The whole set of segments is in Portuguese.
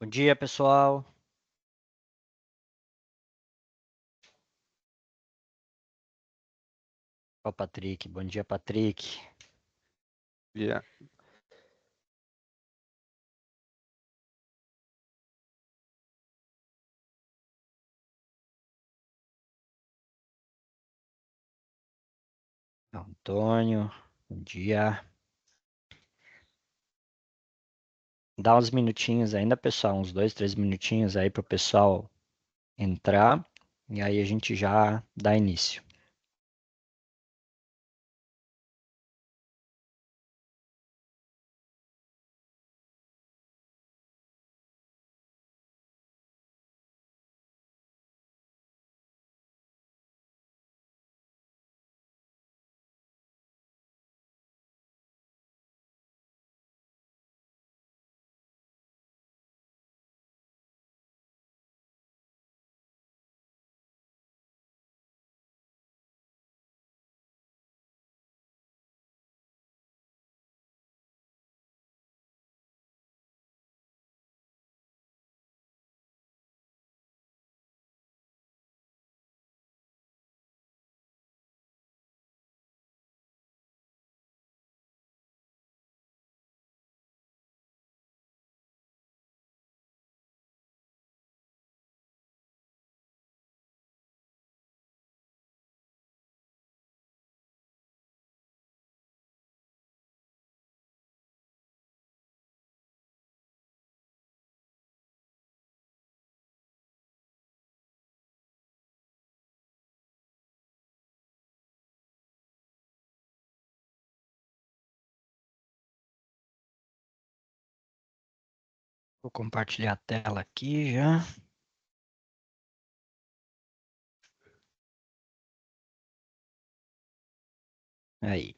Bom dia, pessoal. Ó, o Patrick. Bom dia, Patrick. Yeah. Antônio, bom dia. Dá uns minutinhos ainda, pessoal, uns 2, 3 minutinhos aí para o pessoal entrar e aí a gente já dá início. Vou compartilhar a tela aqui já. Aí.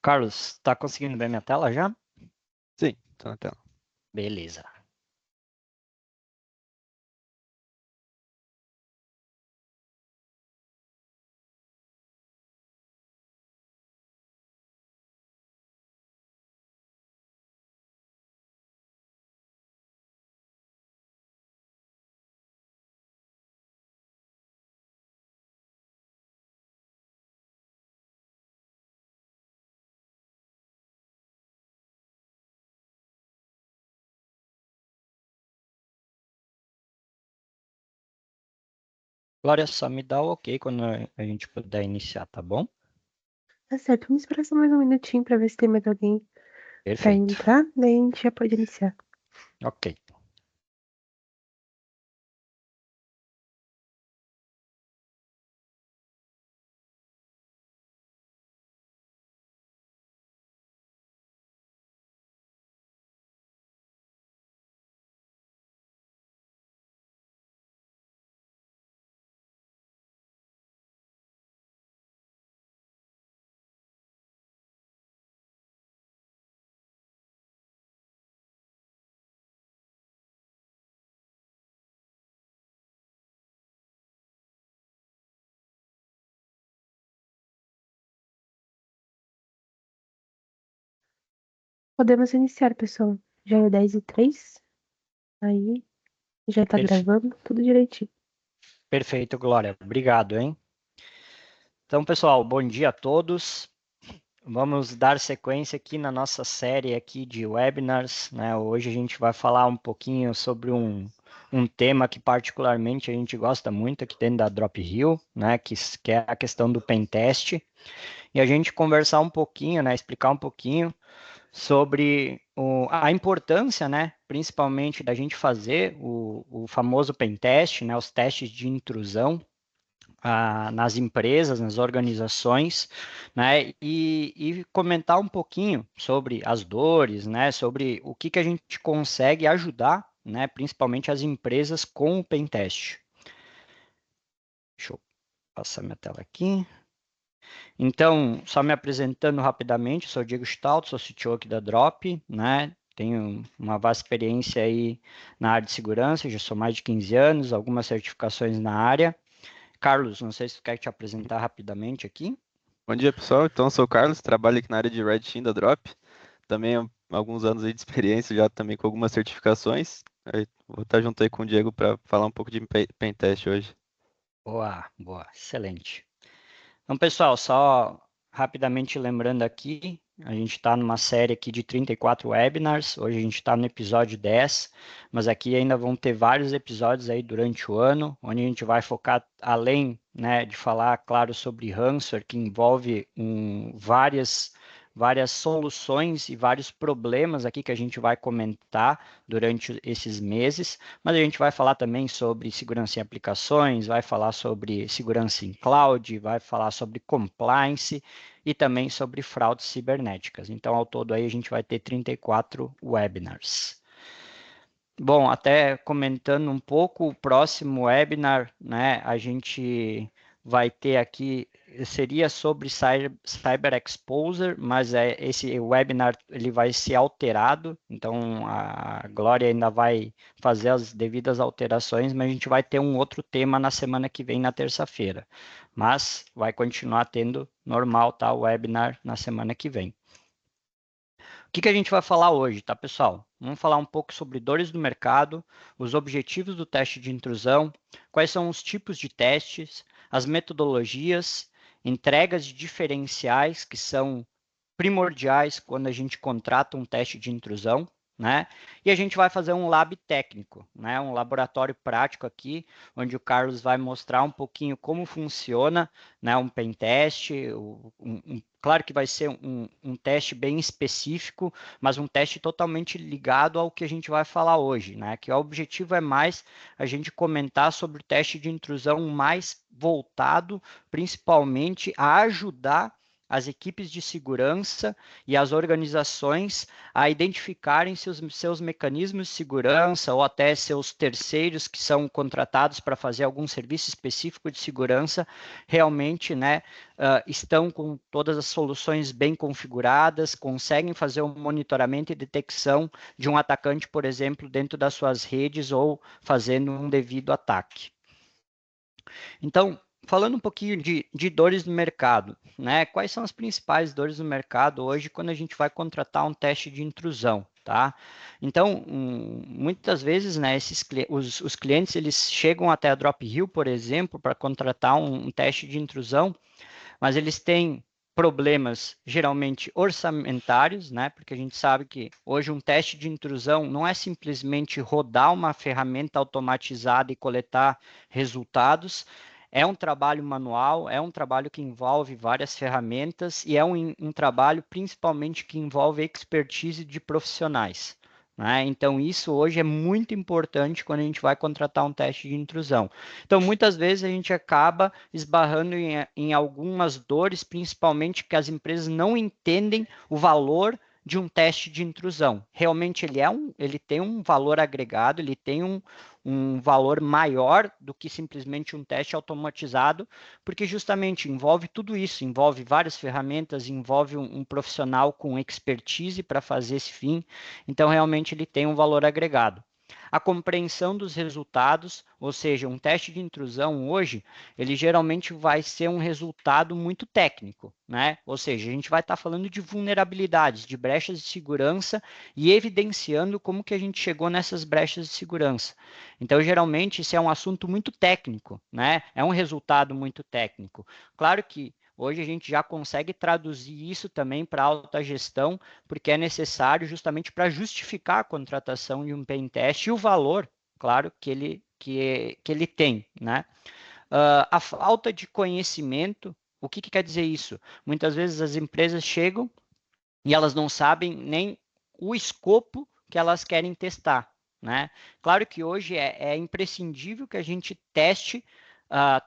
Carlos, está conseguindo ver minha tela já? Sim, tá na tela. Beleza. Glória, só me dá o ok quando a gente puder iniciar, tá bom? Tá certo, vamos esperar só mais um minutinho pra ver se tem mais alguém pra Perfeito. entrar, daí a gente já pode iniciar. Ok. Podemos iniciar, pessoal. Já é 10h03, aí já tá Perfe- gravando, tudo direitinho. Perfeito, Glória. Obrigado, hein? Então, pessoal, bom dia a todos. Vamos dar sequência aqui na nossa série aqui de webinars, né? Hoje a gente vai falar um pouquinho sobre um tema que particularmente a gente gosta muito aqui dentro da Drop Hill, né? Que é a questão do pentest. E a gente conversar um pouquinho, né? Explicar um pouquinho sobre a importância, né? Principalmente da gente fazer o famoso pentest, né? Os testes de intrusão nas empresas, nas organizações, né, e comentar um pouquinho sobre as dores, né, sobre o que a gente consegue ajudar, né, principalmente as empresas com o pentest. Deixa eu passar minha tela aqui. Então, só me apresentando rapidamente, sou Diego Stalto, sou CTO aqui da Drop, né, tenho uma vasta experiência aí na área de segurança, já sou mais de 15 anos, algumas certificações na área. Carlos, não sei se tu quer te apresentar rapidamente aqui. Bom dia, pessoal. Então, eu sou o Carlos, trabalho aqui na área de Red Team da Drop. também alguns anos aí de experiência, já também com algumas certificações. Aí, vou estar junto aí com o Diego para falar um pouco de Pentest hoje. Boa, boa, excelente. Então, pessoal, só rapidamente lembrando aqui, a gente está numa série aqui de 34 webinars, hoje a gente está no episódio 10, mas aqui ainda vão ter vários episódios aí durante o ano, onde a gente vai focar, além, né, de falar, claro, sobre ransomware, que envolve várias soluções e vários problemas aqui que a gente vai comentar durante esses meses, mas a gente vai falar também sobre segurança em aplicações, vai falar sobre segurança em cloud, vai falar sobre compliance e também sobre fraudes cibernéticas. Então, ao todo aí a gente vai ter 34 webinars. Bom, até comentando um pouco, o próximo webinar, né, a gente vai ter aqui, seria sobre Cyber Exposure, mas esse webinar ele vai ser alterado, então a Glória ainda vai fazer as devidas alterações, mas a gente vai ter um outro tema na semana que vem, na terça-feira. Mas vai continuar tendo normal, tá, o webinar na semana que vem. O que a gente vai falar hoje, tá, pessoal? Vamos falar um pouco sobre dores do mercado, os objetivos do teste de intrusão, quais são os tipos de testes, as metodologias, entregas de diferenciais que são primordiais quando a gente contrata um teste de intrusão, né? E a gente vai fazer um lab técnico, né? Um laboratório prático aqui, onde o Carlos vai mostrar um pouquinho como funciona, né? Um pen test, claro que vai ser um teste bem específico, mas um teste totalmente ligado ao que a gente vai falar hoje, né? Que o objetivo é mais a gente comentar sobre o teste de intrusão mais voltado, principalmente, a ajudar as equipes de segurança e as organizações a identificarem seus mecanismos de segurança ou até seus terceiros que são contratados para fazer algum serviço específico de segurança, realmente, né, estão com todas as soluções bem configuradas, conseguem fazer um monitoramento e detecção de um atacante, por exemplo, dentro das suas redes ou fazendo um devido ataque. Então, falando um pouquinho de dores no mercado, né? Quais são as principais dores no mercado hoje quando a gente vai contratar um teste de intrusão, tá? Então, muitas vezes, né, os clientes eles chegam até a Drophill, por exemplo, para contratar um teste de intrusão, mas eles têm problemas geralmente orçamentários, né? Porque a gente sabe que hoje um teste de intrusão não é simplesmente rodar uma ferramenta automatizada e coletar resultados. É um trabalho manual, é um trabalho que envolve várias ferramentas e é um trabalho principalmente que envolve expertise de profissionais, né? Então, isso hoje é muito importante quando a gente vai contratar um teste de intrusão. Então, muitas vezes a gente acaba esbarrando em algumas dores, principalmente que as empresas não entendem o valor de um teste de intrusão. Realmente ele tem um valor agregado, ele tem um valor maior do que simplesmente um teste automatizado, porque justamente envolve tudo isso, envolve várias ferramentas, envolve um profissional com expertise para fazer esse fim, então realmente ele tem um valor agregado. A compreensão dos resultados, ou seja, um teste de intrusão hoje, ele geralmente vai ser um resultado muito técnico, né? Ou seja, a gente vai estar falando de vulnerabilidades, de brechas de segurança e evidenciando como que a gente chegou nessas brechas de segurança. Então, geralmente, isso é um assunto muito técnico, né? É um resultado muito técnico. Claro que hoje a gente já consegue traduzir isso também para alta gestão, porque é necessário justamente para justificar a contratação de um pen test e o valor, claro, que ele tem, né? A falta de conhecimento, o que quer dizer isso? Muitas vezes as empresas chegam e elas não sabem nem o escopo que elas querem testar, né? Claro que hoje é imprescindível que a gente teste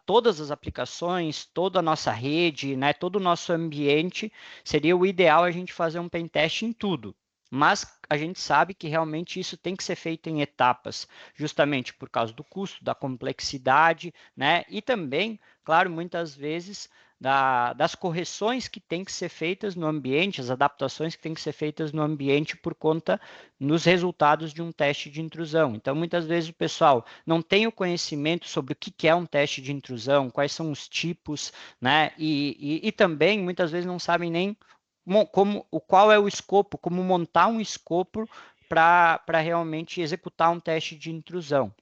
todas as aplicações, toda a nossa rede, né, todo o nosso ambiente. Seria o ideal a gente fazer um pen test em tudo. Mas a gente sabe que realmente isso tem que ser feito em etapas, justamente por causa do custo, da complexidade, né? E também, claro, muitas vezes das correções que têm que ser feitas no ambiente, as adaptações que têm que ser feitas no ambiente por conta nos resultados de um teste de intrusão. Então, muitas vezes o pessoal não tem o conhecimento sobre o que é um teste de intrusão, quais são os tipos, né? E também, muitas vezes, não sabem nem qual é o escopo, como montar um escopo para realmente executar um teste de intrusão.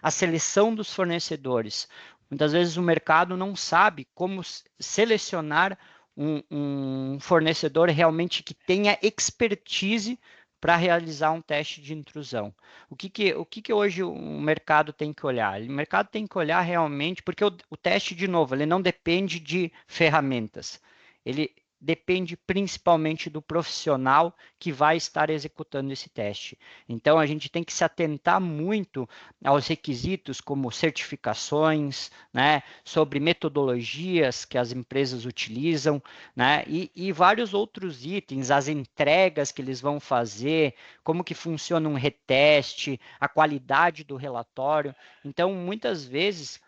A seleção dos fornecedores. Muitas vezes o mercado não sabe como selecionar um fornecedor realmente que tenha expertise para realizar um teste de intrusão. O que hoje o mercado tem que olhar? O mercado tem que olhar realmente, porque o teste, de novo, ele não depende de ferramentas. Ele depende principalmente do profissional que vai estar executando esse teste. Então, a gente tem que se atentar muito aos requisitos como certificações, né, sobre metodologias que as empresas utilizam, né, e vários outros itens, as entregas que eles vão fazer, como que funciona um reteste, a qualidade do relatório. Então, muitas vezes,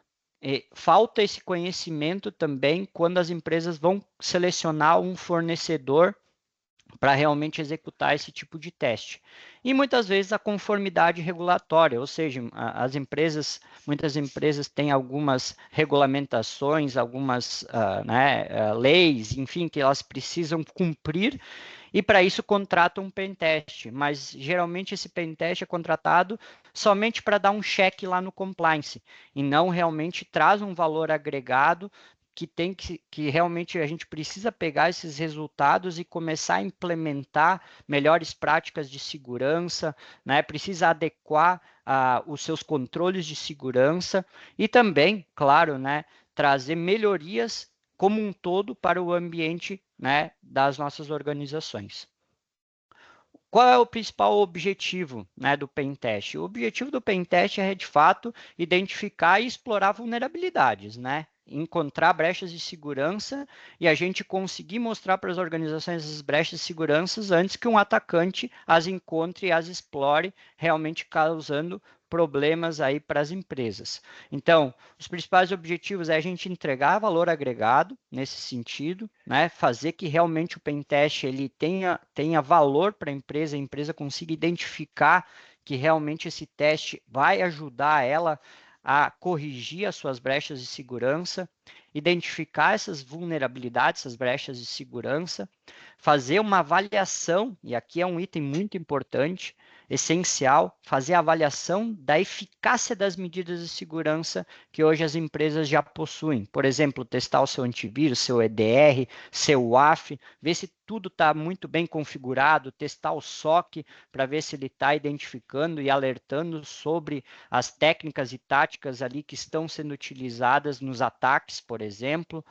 falta esse conhecimento também quando as empresas vão selecionar um fornecedor para realmente executar esse tipo de teste. E muitas vezes a conformidade regulatória, ou seja, muitas empresas têm algumas regulamentações, algumas leis, enfim, que elas precisam cumprir, e para isso contratam um pentest, mas geralmente esse pentest é contratado somente para dar um check lá no compliance, e não realmente traz um valor agregado que realmente a gente precisa pegar esses resultados e começar a implementar melhores práticas de segurança, né? Precisa adequar os seus controles de segurança e também, claro, né, trazer melhorias como um todo para o ambiente, né, das nossas organizações. Qual é o principal objetivo, né, do pentest? O objetivo do pentest é, de fato, identificar e explorar vulnerabilidades, né? Encontrar brechas de segurança e a gente conseguir mostrar para as organizações essas brechas de segurança antes que um atacante as encontre e as explore, realmente causando problemas aí para as empresas. Então, os principais objetivos é a gente entregar valor agregado nesse sentido, né? Fazer que realmente o pentest ele tenha valor para a empresa consiga identificar que realmente esse teste vai ajudar ela a corrigir as suas brechas de segurança, identificar essas vulnerabilidades, essas brechas de segurança, fazer uma avaliação, e aqui é um item muito importante, essencial, fazer a avaliação da eficácia das medidas de segurança que hoje as empresas já possuem. Por exemplo, testar o seu antivírus, seu EDR, seu WAF, ver se tudo está muito bem configurado, testar o SOC para ver se ele está identificando e alertando sobre as técnicas e táticas ali que estão sendo utilizadas nos ataques, por exemplo.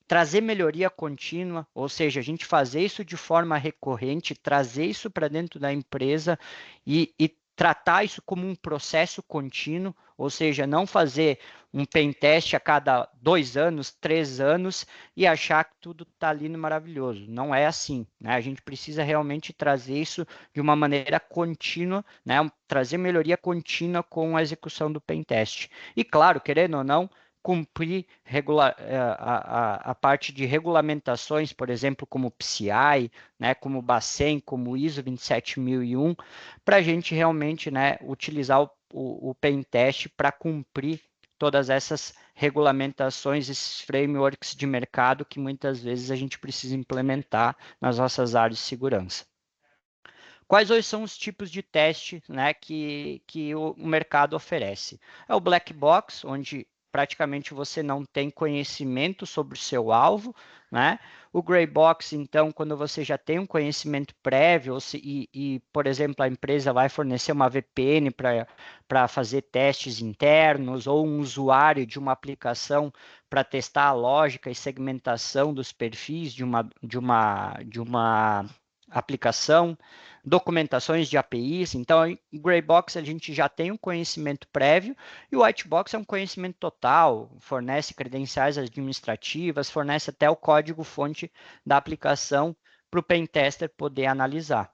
Trazer melhoria contínua, ou seja, a gente fazer isso de forma recorrente, trazer isso para dentro da empresa e tratar isso como um processo contínuo, ou seja, não fazer um pentest a cada 2 anos, 3 anos e achar que tudo está lindo e maravilhoso. Não é assim, né? A gente precisa realmente trazer isso de uma maneira contínua, né? Trazer melhoria contínua com a execução do pentest. E claro, querendo ou não, cumprir a parte de regulamentações, por exemplo, como o PCI, né, como o Bacen, como o ISO 27001, para a gente realmente, né, utilizar o pentest para cumprir todas essas regulamentações, esses frameworks de mercado que muitas vezes a gente precisa implementar nas nossas áreas de segurança. Quais hoje são os tipos de teste, né, que o mercado oferece? É o black box, onde praticamente você não tem conhecimento sobre o seu alvo, né? O gray box, então, quando você já tem um conhecimento prévio por exemplo, a empresa vai fornecer uma VPN para fazer testes internos ou um usuário de uma aplicação para testar a lógica e segmentação dos perfis de uma aplicação, documentações de APIs. Então, em Gray Box a gente já tem um conhecimento prévio e o White Box é um conhecimento total, fornece credenciais administrativas, fornece até o código-fonte da aplicação para o pentester poder analisar.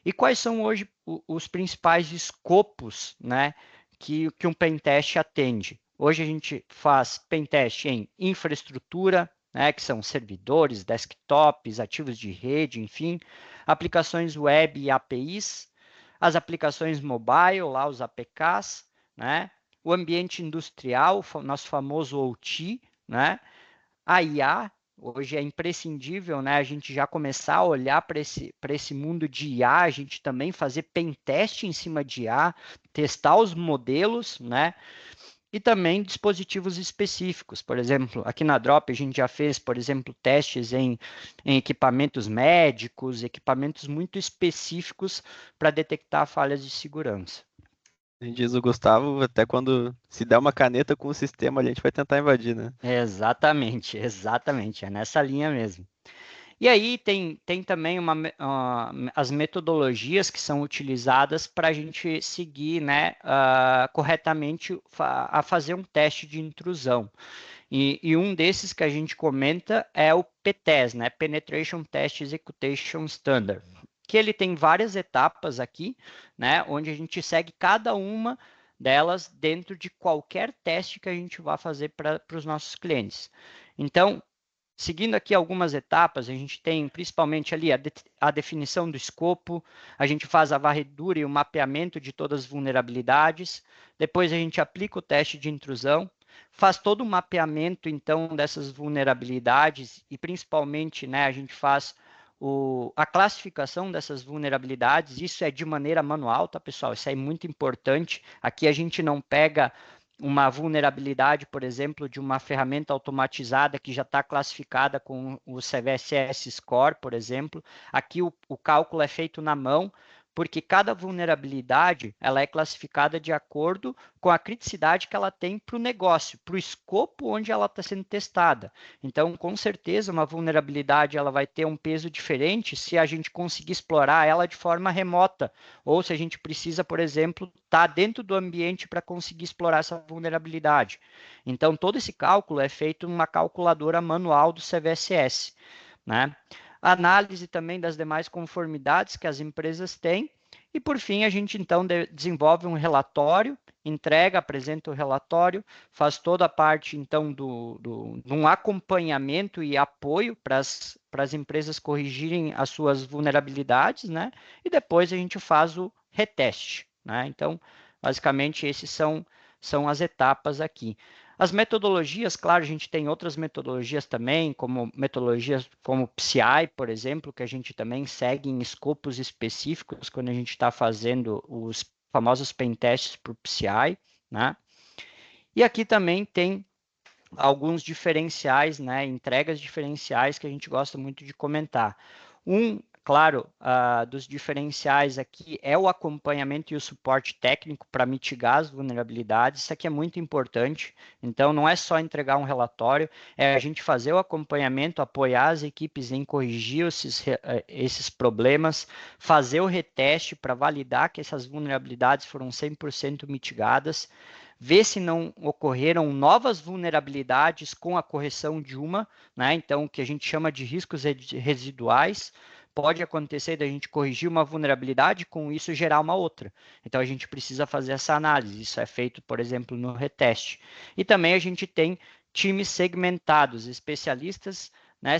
E quais são hoje os principais escopos, né, que um pentest atende? Hoje a gente faz pentest em infraestrutura, né, que são servidores, desktops, ativos de rede, enfim, aplicações web e APIs, as aplicações mobile, lá os APKs, né, o ambiente industrial, nosso famoso OT, né, a IA, Hoje é imprescindível, né, a gente já começar a olhar para esse mundo de IA, a gente também fazer pen test em cima de IA, testar os modelos, né, e também dispositivos específicos. Por exemplo, aqui na Drop a gente já fez, por exemplo, testes em equipamentos médicos, equipamentos muito específicos para detectar falhas de segurança. Diz o Gustavo, até quando se der uma caneta com o sistema, a gente vai tentar invadir, né? Exatamente, exatamente, é nessa linha mesmo. E aí tem também as metodologias que são utilizadas para a gente seguir, né, corretamente a fazer um teste de intrusão. E um desses que a gente comenta é o PTES, né, Penetration Test Execution Standard, que ele tem várias etapas aqui, né, onde a gente segue cada uma delas dentro de qualquer teste que a gente vá fazer para os nossos clientes. Então, seguindo aqui algumas etapas, a gente tem principalmente ali a definição do escopo, a gente faz a varredura e o mapeamento de todas as vulnerabilidades, depois a gente aplica o teste de intrusão, faz todo o mapeamento, então, dessas vulnerabilidades e, principalmente, né, a gente faz a classificação dessas vulnerabilidades, isso é de maneira manual, tá, pessoal? Isso é muito importante. Aqui a gente não pega uma vulnerabilidade, por exemplo, de uma ferramenta automatizada que já está classificada com o CVSS Score, por exemplo. Aqui o cálculo é feito na mão, porque cada vulnerabilidade ela é classificada de acordo com a criticidade que ela tem para o negócio, para o escopo onde ela está sendo testada. Então, com certeza, uma vulnerabilidade ela vai ter um peso diferente se a gente conseguir explorar ela de forma remota, ou se a gente precisa, por exemplo, estar dentro do ambiente para conseguir explorar essa vulnerabilidade. Então, todo esse cálculo é feito numa calculadora manual do CVSS, né? Análise também das demais conformidades que as empresas têm. E, por fim, a gente então desenvolve um relatório, entrega, apresenta o relatório, faz toda a parte então de um acompanhamento e apoio para as empresas corrigirem as suas vulnerabilidades, né? E depois a gente faz o reteste, né? Então, basicamente, esses são as etapas aqui. As metodologias, claro, a gente tem outras metodologias também, como metodologias como PCI, por exemplo, que a gente também segue em escopos específicos quando a gente está fazendo os famosos pen tests para o PCI, né? E aqui também tem alguns diferenciais, né, entregas diferenciais que a gente gosta muito de comentar. Claro, dos diferenciais aqui é o acompanhamento e o suporte técnico para mitigar as vulnerabilidades. Isso aqui é muito importante. Então, não é só entregar um relatório, é a gente fazer o acompanhamento, apoiar as equipes em corrigir esses problemas, fazer o reteste para validar que essas vulnerabilidades foram 100% mitigadas, ver se não ocorreram novas vulnerabilidades com a correção de uma, né? Então, o que a gente chama de riscos residuais. Pode acontecer da gente corrigir uma vulnerabilidade, com isso gerar uma outra. Então, a gente precisa fazer essa análise. Isso é feito, por exemplo, no reteste. E também a gente tem times segmentados, especialistas, né,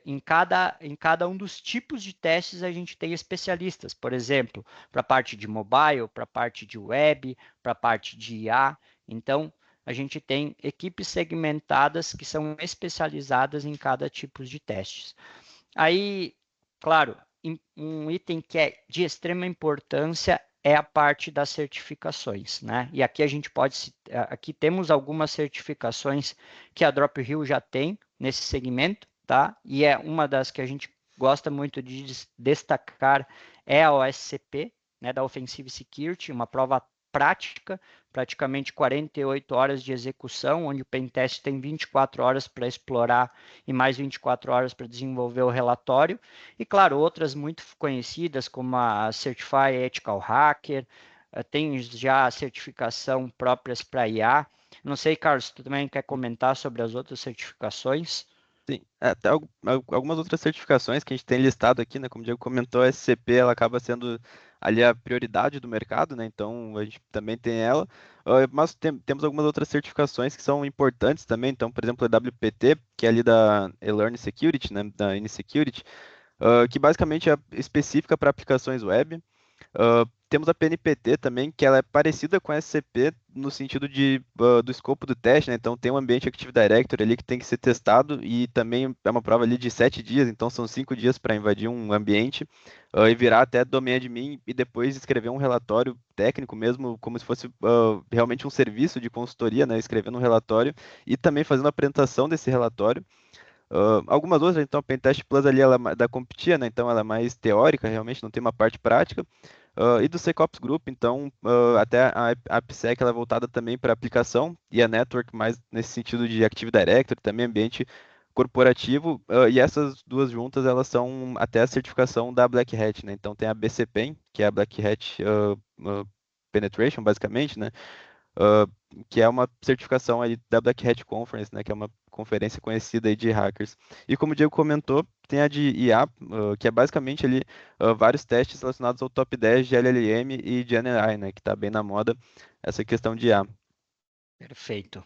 em cada um dos tipos de testes a gente tem especialistas, por exemplo, para a parte de mobile, para a parte de web, para a parte de IA. Então, a gente tem equipes segmentadas que são especializadas em cada tipo de testes. Aí, claro, um item que é de extrema importância é a parte das certificações, né? E aqui a gente aqui temos algumas certificações que a Drop Hill já tem nesse segmento, tá? E é uma das que a gente gosta muito de destacar é a OSCP, né, da Offensive Security, uma prova prática, praticamente 48 horas de execução, onde o pentest tem 24 horas para explorar e mais 24 horas para desenvolver o relatório. E, claro, outras muito conhecidas, como a Certify Ethical Hacker, tem já a certificação próprias para IA. Não sei, Carlos, tu também quer comentar sobre as outras certificações? Sim, até algumas outras certificações que a gente tem listado aqui, né? Como o Diego comentou, a SCP ela acaba sendo ali a prioridade do mercado, né? Então a gente também tem ela, mas temos algumas outras certificações que são importantes também. Então, por exemplo, a WPT, que é ali da eLearn Security, né? Da InSecurity, que basicamente é específica para aplicações web. Temos a PNPT também, que ela é parecida com a SCP no sentido do escopo do teste, né? Então tem um ambiente Active Directory ali que tem que ser testado e também é uma prova ali de 7 dias, então são 5 dias para invadir um ambiente e virar até domain admin e depois escrever um relatório técnico mesmo, como se fosse realmente um serviço de consultoria, né? Escrevendo um relatório e também fazendo a apresentação desse relatório. Algumas outras, então a Pentest Plus ali ela é da CompTIA, né? Então ela é mais teórica, realmente não tem uma parte prática. E do SecOps Group, então até a AppSec ela é voltada também para aplicação e a Network mais nesse sentido de Active Directory, também ambiente corporativo. E essas duas juntas elas são até a certificação da Black Hat, né? Então tem a BCPEN, que é a Black Hat Penetration, basicamente, né? uh, que é uma certificação aí da Black Hat Conference, né, que é uma conferência conhecida aí de hackers. E como o Diego comentou, tem a de IA, que é basicamente ali vários testes relacionados ao top 10 de LLM e de GenAI, né, que está bem na moda essa questão de IA. Perfeito.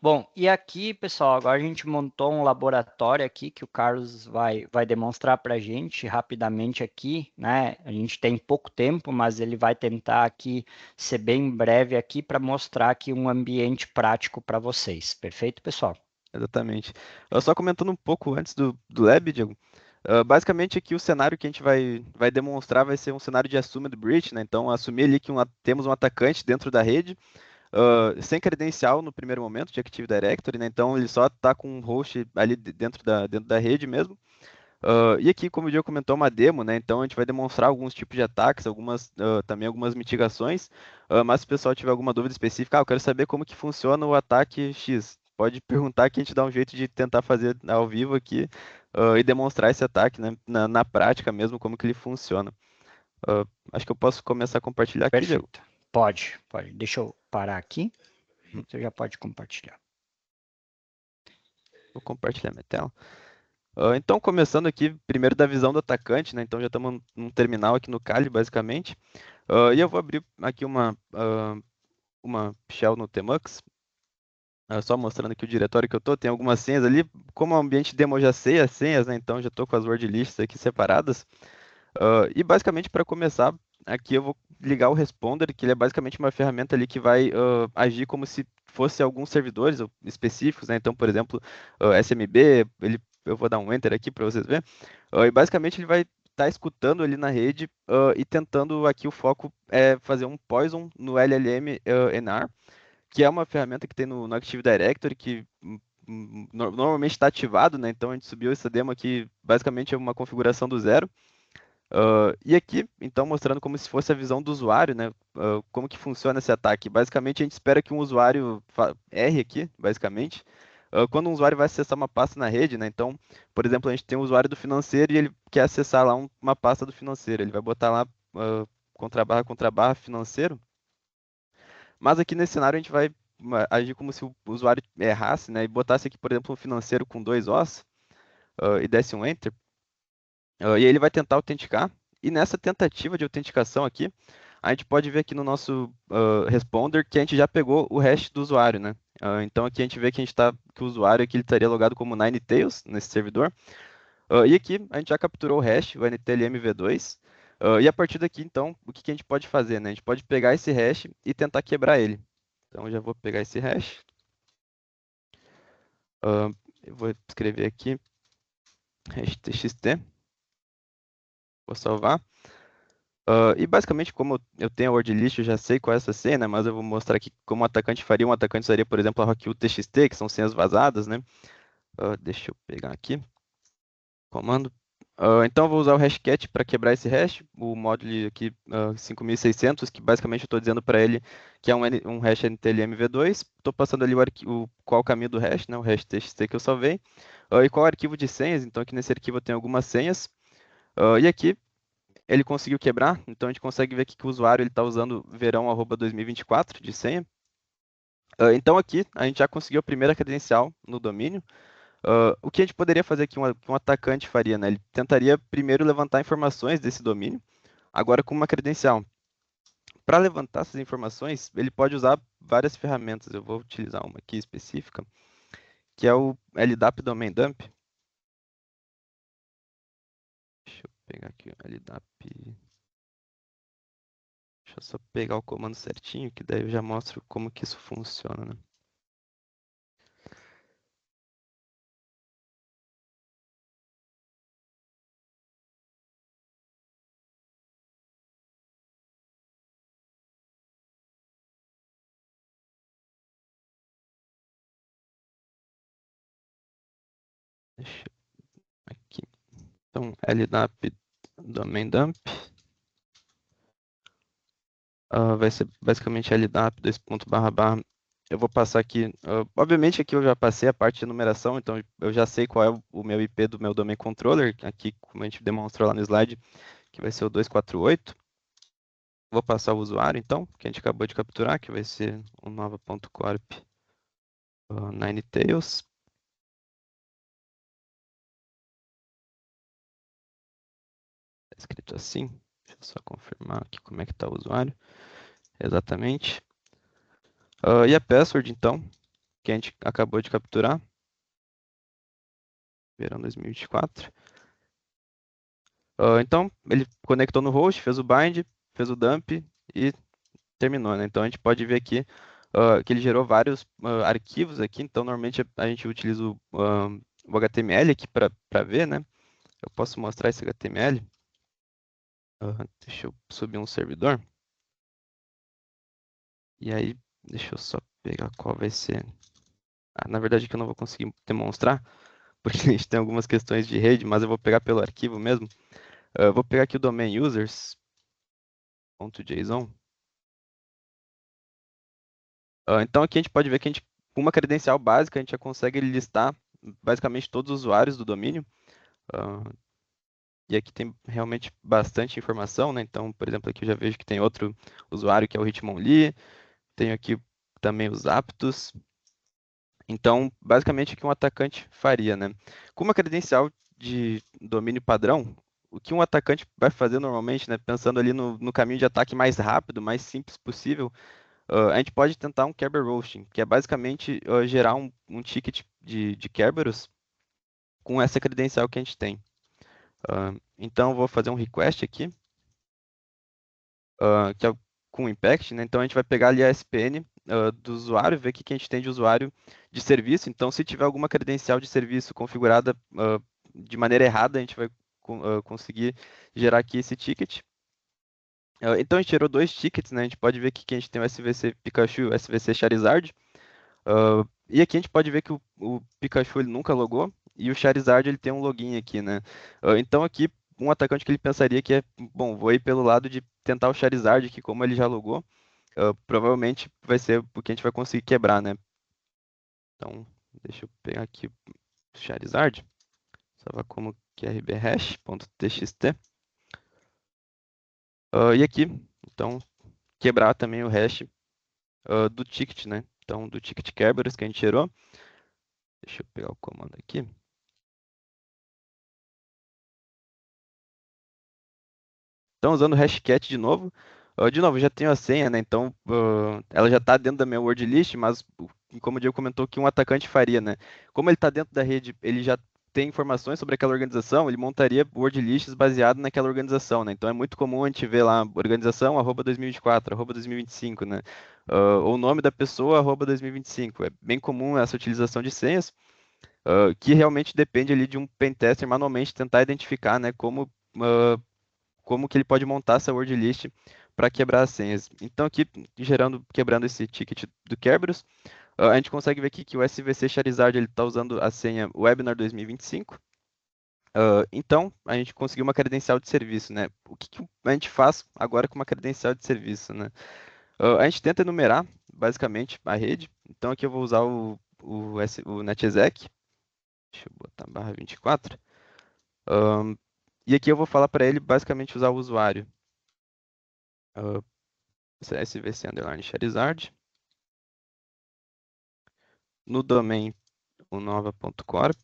Bom, e aqui, pessoal, agora a gente montou um laboratório aqui que o Carlos vai demonstrar para a gente rapidamente aqui, né? A gente tem pouco tempo, mas ele vai tentar aqui ser bem breve aqui para mostrar aqui um ambiente prático para vocês. Perfeito, pessoal? Exatamente. Só comentando um pouco antes do lab, Diego, basicamente aqui o cenário que a gente vai demonstrar vai ser um cenário de Assumed Breach, né? Então, assumir ali que temos um atacante dentro da rede, sem credencial no primeiro momento de Active Directory, né? Então ele só está com um host ali dentro da rede mesmo. E aqui, como o Diego comentou, é uma demo, né? Então a gente vai demonstrar alguns tipos de ataques, também algumas mitigações. Mas se o pessoal tiver alguma dúvida específica, eu quero saber como que funciona o ataque X. Pode perguntar que a gente dá um jeito de tentar fazer ao vivo aqui, e demonstrar esse ataque, né? Na prática mesmo, como que ele funciona. Acho que eu posso começar a compartilhar aqui, Diego. Perfeito. Pode, pode. Deixa eu parar aqui. Hum, Você já pode compartilhar. Vou compartilhar minha tela. Então, começando aqui, primeiro da visão do atacante, né? Então já estamos num terminal aqui no Kali, basicamente. E eu vou abrir aqui uma shell no Tmux, só mostrando aqui o diretório que eu estou. Tem algumas senhas ali. Como o ambiente demo eu já sei as senhas, né? Então já estou com as word lists aqui separadas. E basicamente para começar, aqui eu vou ligar o Responder, que ele é basicamente uma ferramenta ali que vai agir como se fosse alguns servidores específicos, né? Então, por exemplo, SMB, eu vou dar um Enter aqui para vocês verem. E basicamente ele vai estar escutando ali na rede e tentando aqui o foco é fazer um poison no LLM NR, que é uma ferramenta que tem no Active Directory, que normalmente está ativado, né? Então a gente subiu essa demo aqui, basicamente é uma configuração do zero. E aqui, então, mostrando como se fosse a visão do usuário, né? Como que funciona esse ataque. Basicamente, a gente espera que um usuário erre aqui, basicamente, quando um usuário vai acessar uma pasta na rede, né? Então, por exemplo, a gente tem um usuário do financeiro e ele quer acessar lá uma pasta do financeiro. Ele vai botar lá contra barra financeiro. Mas aqui nesse cenário a gente vai agir como se o usuário errasse, né? E botasse aqui, por exemplo, um financeiro com dois Os, e desse um Enter. E aí ele vai tentar autenticar. E nessa tentativa de autenticação aqui, a gente pode ver aqui no nosso responder que a gente já pegou o hash do usuário, né? Então aqui a gente vê que que o usuário aqui ele estaria logado como Ninetails nesse servidor. E aqui a gente já capturou o hash, o NTLM-V2. E a partir daqui, então, o que que a gente pode fazer, né? A gente pode pegar esse hash e tentar quebrar ele. Então eu já vou pegar esse hash. Eu vou escrever aqui hash txt. Vou salvar. E basicamente, como eu tenho a word list, eu já sei qual é essa senha, né? Mas eu vou mostrar aqui como um atacante faria. Um atacante usaria, por exemplo, a Rockwood TXT, que são senhas vazadas, né? Deixa eu pegar aqui, comando. Então eu vou usar o hashcat para quebrar esse hash, o módulo aqui 5600, que basicamente eu estou dizendo para ele que é um hash NTLM-V2. Estou passando ali qual o caminho do hash, né? O hash TXT que eu salvei. E qual o arquivo de senhas. Então aqui nesse arquivo eu tenho algumas senhas. E aqui ele conseguiu quebrar, então a gente consegue ver aqui que o usuário está usando verão@2024 de senha. Então aqui a gente já conseguiu a primeira credencial no domínio. O que a gente poderia fazer aqui, que um atacante faria, né? Ele tentaria primeiro levantar informações desse domínio, agora com uma credencial. Para levantar essas informações, ele pode usar várias ferramentas. Eu vou utilizar uma aqui específica, que é o LDAP Domain Dump. Deixa eu pegar aqui o LDAP. Deixa eu só pegar o comando certinho, que daí eu já mostro como que isso funciona, né? Deixa eu aqui. Então, LDAP domain dump. Vai ser basicamente LDAP, dois pontos barra barra. Eu vou passar aqui. Obviamente aqui eu já passei a parte de numeração, então eu já sei qual é o meu IP do meu domain controller, aqui como a gente demonstrou lá no slide, que vai ser o 248. Vou passar o usuário então, que a gente acabou de capturar, que vai ser o nova.corp Ninetails. Tá escrito assim. Deixa eu só confirmar aqui como é que está o usuário. Exatamente. E a password então, que a gente acabou de capturar. Verão 2024. Então, ele conectou no host, fez o bind, fez o dump e terminou, né? Então, a gente pode ver aqui que ele gerou vários arquivos aqui. Então, normalmente a gente utiliza o HTML aqui para ver, né? Eu posso mostrar esse HTML. Deixa eu subir um servidor. E aí, deixa eu só pegar qual vai ser. Na verdade, aqui eu não vou conseguir demonstrar, porque a gente tem algumas questões de rede, mas eu vou pegar pelo arquivo mesmo. Eu vou pegar aqui o domain users.json. Então aqui a gente pode ver que com uma credencial básica, a gente já consegue listar basicamente todos os usuários do domínio. Ah, e aqui tem realmente bastante informação, né? Então, por exemplo, aqui eu já vejo que tem outro usuário que é o Hitmonlee. Tenho aqui também os aptos. Então, basicamente, o que um atacante faria, né? Com uma credencial de domínio padrão, o que um atacante vai fazer normalmente, né? Pensando ali no caminho de ataque mais rápido, mais simples possível, a gente pode tentar um Kerberos Roasting, que é basicamente gerar um ticket de Kerberos com essa credencial que a gente tem. Então, eu vou fazer um request aqui, que é com Impact, né? Então, a gente vai pegar ali a SPN do usuário, ver o que que a gente tem de usuário de serviço. Então, se tiver alguma credencial de serviço configurada de maneira errada, a gente vai conseguir gerar aqui esse ticket. Então, a gente gerou dois tickets, né? A gente pode ver que a gente tem o SVC Pikachu e o SVC Charizard. E aqui a gente pode ver que o Pikachu ele nunca logou e o Charizard ele tem um login aqui, né? Então aqui um atacante que ele pensaria que é, bom, vou ir pelo lado de tentar o Charizard, que como ele já logou, provavelmente vai ser o que a gente vai conseguir quebrar, né? Então, deixa eu pegar aqui o Charizard, salvar como qrbhash.txt. E aqui, então, quebrar também o hash do ticket, né? Então, do ticket Kerberos que a gente gerou. Deixa eu pegar o comando aqui. Então, usando o hashcat de novo. De novo, eu já tenho a senha, né? Então, ela já está dentro da minha word list, mas como o Diego comentou, que um atacante faria, né? Como ele está dentro da rede, ele já tem informações sobre aquela organização, ele montaria word lists baseado naquela organização, né? Então, é muito comum a gente ver lá, organização, arroba 2024, arroba 2025, né? Ou o nome da pessoa, arroba 2025. É bem comum essa utilização de senhas, que realmente depende ali de um pentester manualmente tentar identificar, né? Como que ele pode montar essa word list para quebrar as senhas. Então aqui, quebrando esse ticket do Kerberos, a gente consegue ver aqui que o SVC Charizard ele está usando a senha Webinar 2025. Então, a gente conseguiu uma credencial de serviço, né? O que a gente faz agora com uma credencial de serviço, né? A gente tenta enumerar, basicamente, a rede. Então, aqui eu vou usar o netexec. Deixa eu botar barra 24. E aqui eu vou falar para ele, basicamente, usar o usuário. SVC underline Charizard. No domain, o nova.corp.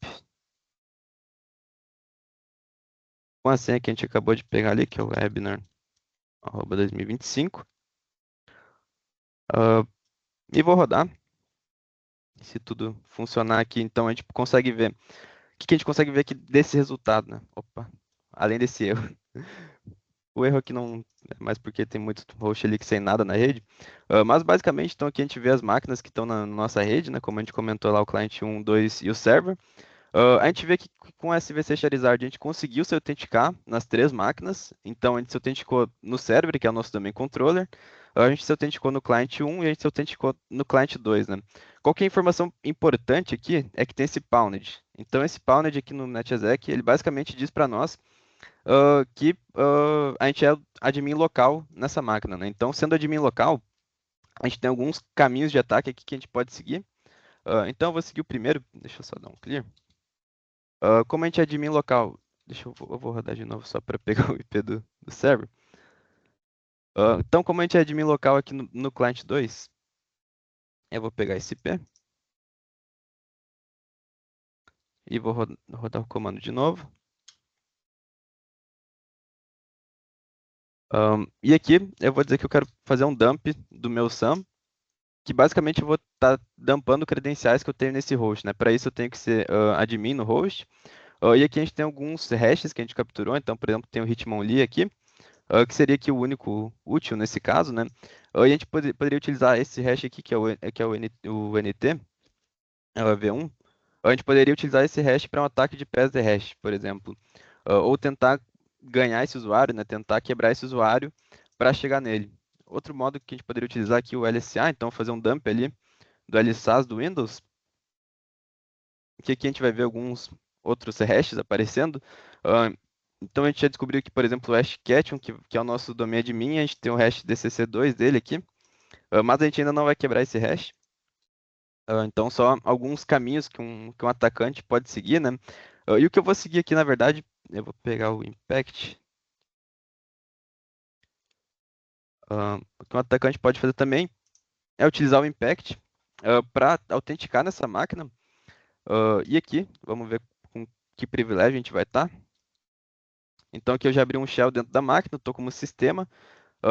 Com a senha que a gente acabou de pegar ali, que é o webinar, arroba 2025. E vou rodar. Se tudo funcionar aqui, então a gente consegue ver. O que a gente consegue ver aqui desse resultado, né? Opa, além desse erro. O erro aqui não é mais porque tem muito host ali que sem nada na rede. Mas basicamente, então aqui a gente vê as máquinas que estão na nossa rede, né? Como a gente comentou lá, o cliente 1, 2 e o server. A gente vê que com o SVC Charizard a gente conseguiu se autenticar nas três máquinas. Então a gente se autenticou no server, que é o nosso domain controller. A gente se autenticou no cliente 1 e a gente se autenticou no cliente 2, né? Qual que é a informação importante aqui é que tem esse pounded. Então esse pounded aqui no NetExec, ele basicamente diz para nós que a gente é admin local nessa máquina, né? Então, sendo admin local, a gente tem alguns caminhos de ataque aqui que a gente pode seguir. Então, eu vou seguir o primeiro. Deixa eu só dar um clear. Como a gente é admin local, eu vou rodar de novo só para pegar o IP do server. Então, como a gente é admin local aqui no cliente 2, eu vou pegar esse IP e vou rodar o comando de novo. E aqui eu vou dizer que eu quero fazer um dump do meu SAM, que basicamente eu vou estar dumpando credenciais que eu tenho nesse host, né? Para isso eu tenho que ser admin no host. E aqui a gente tem alguns hashes que a gente capturou. Então, por exemplo, tem o Hitmonlee aqui, que seria aqui o único útil nesse caso, né? E a gente poderia utilizar esse hash aqui, o NT, é o V1. A gente poderia utilizar esse hash para um ataque de pass the hash, por exemplo. Ou tentar ganhar esse usuário, né? Tentar quebrar esse usuário para chegar nele. Outro modo que a gente poderia utilizar aqui é o LSA, então fazer um dump ali do LSAS do Windows, que aqui a gente vai ver alguns outros hashes aparecendo. Ah, então a gente já descobriu que, por exemplo, o hashcat, que é o nosso domain admin, a gente tem o hash DCC2 dele aqui, mas a gente ainda não vai quebrar esse hash. Então só alguns caminhos que um atacante pode seguir, né? E o que eu vou seguir aqui, na verdade, eu vou pegar o impact. O que um atacante pode fazer também é utilizar o impact para autenticar nessa máquina. E aqui, vamos ver com que privilégio a gente vai estar. Então aqui eu já abri um shell dentro da máquina, estou como sistema.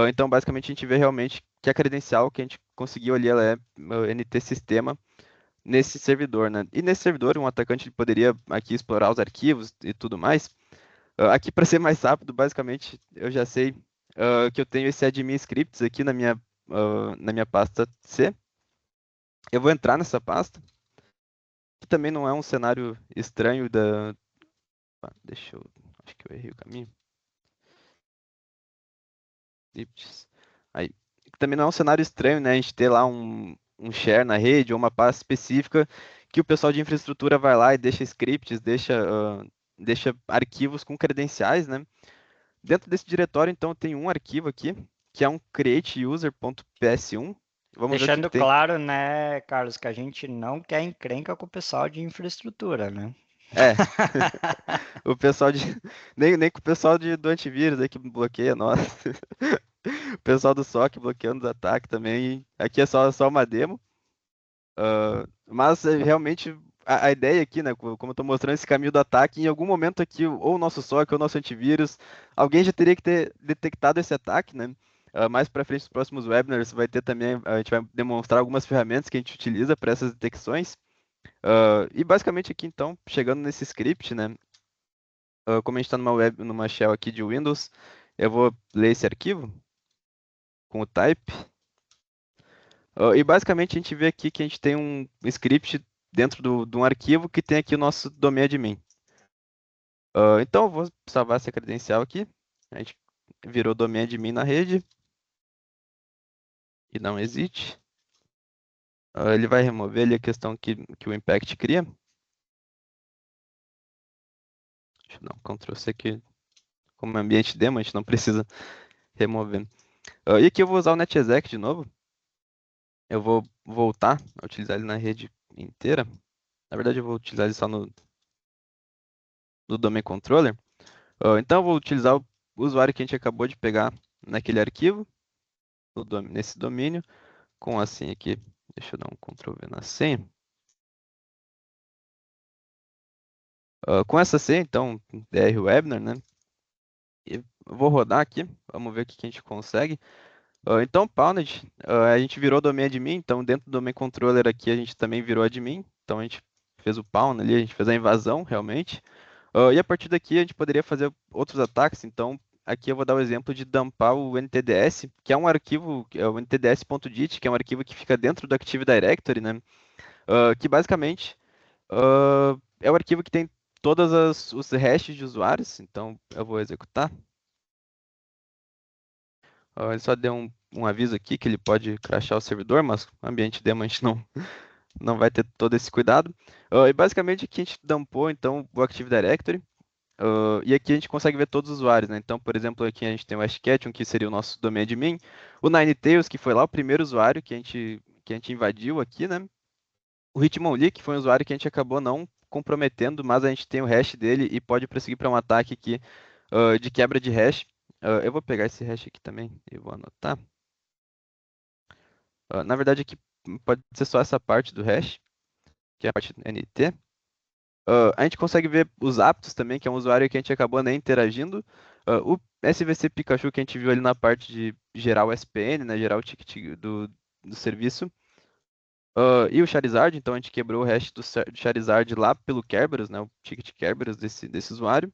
Então basicamente a gente vê realmente que a credencial que a gente conseguiu ali, ela é NT sistema nesse servidor, né? E nesse servidor um atacante ele poderia aqui explorar os arquivos e tudo mais. Aqui para ser mais rápido, basicamente eu já sei que eu tenho esse admin scripts aqui na minha pasta C. Eu vou entrar nessa pasta, que também não é um cenário estranho da... deixa eu... acho que eu errei o caminho. Scripts. Aí, também não é um cenário estranho, né? A gente ter lá um share na rede ou uma pasta específica que o pessoal de infraestrutura vai lá e deixa scripts, deixa arquivos com credenciais, né? Dentro desse diretório, então, tem um arquivo aqui, que é um createuser.ps1. Vamos ver o que Deixando tem. claro, né, Carlos, que a gente não quer encrenca com o pessoal de infraestrutura, né? É, o pessoal de. Nem com o pessoal do antivírus aí que bloqueia nós. O pessoal do SOC bloqueando os ataques também. Aqui é só uma demo. Mas realmente a ideia aqui, né, como eu estou mostrando esse caminho do ataque, em algum momento aqui, ou o nosso SOC ou o nosso antivírus, alguém já teria que ter detectado esse ataque, né? Mais para frente, nos próximos webinars, vai ter também, a gente vai demonstrar algumas ferramentas que a gente utiliza para essas detecções. E basicamente aqui, então, chegando nesse script, né? Como a gente está numa shell aqui de Windows, eu vou ler esse arquivo com o type. E basicamente a gente vê aqui que a gente tem um script dentro de um arquivo que tem aqui o nosso domain admin. Então eu vou salvar essa credencial aqui. A gente virou domain admin na rede. E não existe. Ele vai remover ali a questão que o impact cria. Deixa eu dar um Ctrl C aqui. Como é ambiente demo, a gente não precisa remover. E aqui eu vou usar o NetExec de novo. Eu vou voltar a utilizar ele na rede inteira. Na verdade, eu vou utilizar ele só no domain controller. Então, eu vou utilizar o usuário que a gente acabou de pegar naquele arquivo, nesse domínio, com a senha aqui. Deixa eu dar um Ctrl V na senha. Com essa senha, então, DR Webinar, né? E eu vou rodar aqui, vamos ver o que a gente consegue. Então, Pounded, a gente virou domain admin, então dentro do domain controller aqui a gente também virou admin. Então a gente fez o Pound ali, a gente fez a invasão realmente. E a partir daqui a gente poderia fazer outros ataques, então aqui eu vou dar o exemplo de dumpar o NTDS, que é um arquivo, é o ntds.dit, que é um arquivo que fica dentro do Active Directory, né? Que basicamente é o arquivo que tem os hashes de usuários. Então eu vou executar. Ele só deu um aviso aqui que ele pode crashar o servidor, mas no ambiente demo a gente não vai ter todo esse cuidado. E basicamente aqui a gente dumpou então o Active Directory. E aqui a gente consegue ver todos os usuários, né? Então, por exemplo, aqui a gente tem o Hashcat, que seria o nosso domain admin, o Ninetales, que foi lá o primeiro usuário que a gente invadiu aqui, né? O Hitmonlee, que foi um usuário que a gente acabou não comprometendo, mas a gente tem o hash dele e pode prosseguir para um ataque aqui de quebra de hash. Eu vou pegar esse hash aqui também e vou anotar. Na verdade, aqui pode ser só essa parte do hash, que é a parte do NT. A gente consegue ver os aptos também, que é um usuário que a gente acabou nem interagindo. O SVC Pikachu que a gente viu ali na parte de gerar o SPN, né, gerar o ticket do serviço. E o Charizard, então a gente quebrou o hash do Charizard lá pelo Kerberos, né, o ticket Kerberos desse usuário.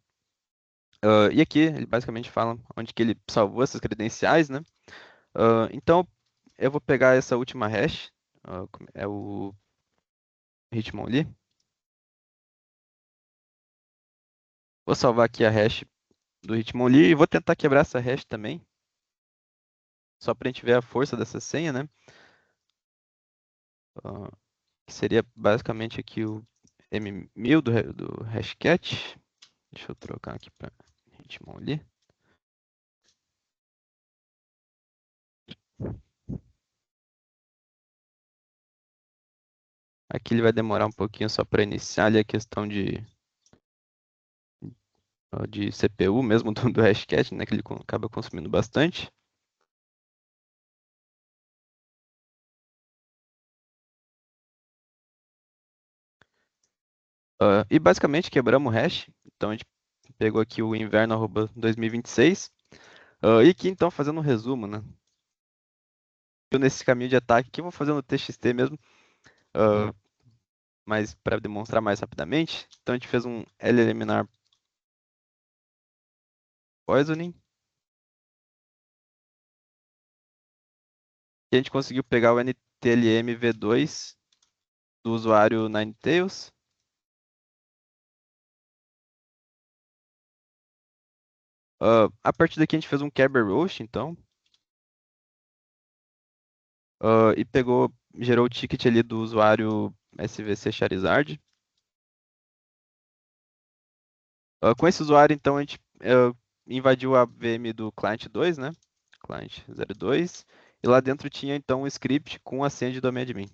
E aqui ele basicamente fala onde que ele salvou essas credenciais, né? Então eu vou pegar essa última hash, é o Hitmonlee. Vou salvar aqui a hash do Hitmonlee e vou tentar quebrar essa hash também, só para a gente ver a força dessa senha, né? Que seria basicamente aqui o M1000 do Hashcat. Deixa eu trocar aqui para Hitmonlee. Aqui ele vai demorar um pouquinho só para iniciar ali a questão de CPU mesmo do Hashcat, né? Que ele acaba consumindo bastante. E basicamente quebramos o hash. Então a gente pegou aqui o inverno@2026. E aqui então fazendo um resumo, né? Eu nesse caminho de ataque aqui, eu vou fazer no TXT mesmo, mas para demonstrar mais rapidamente. Então a gente fez um eliminar poisoning. E a gente conseguiu pegar o NTLM V2 do usuário Ninetales. A partir daqui a gente fez um Kerber Roast, então. E gerou o ticket ali do usuário SVC Charizard. Com esse usuário, então, a gente invadiu a VM do client 2, né? Client 02. E lá dentro tinha, então, um script com a senha de domain admin.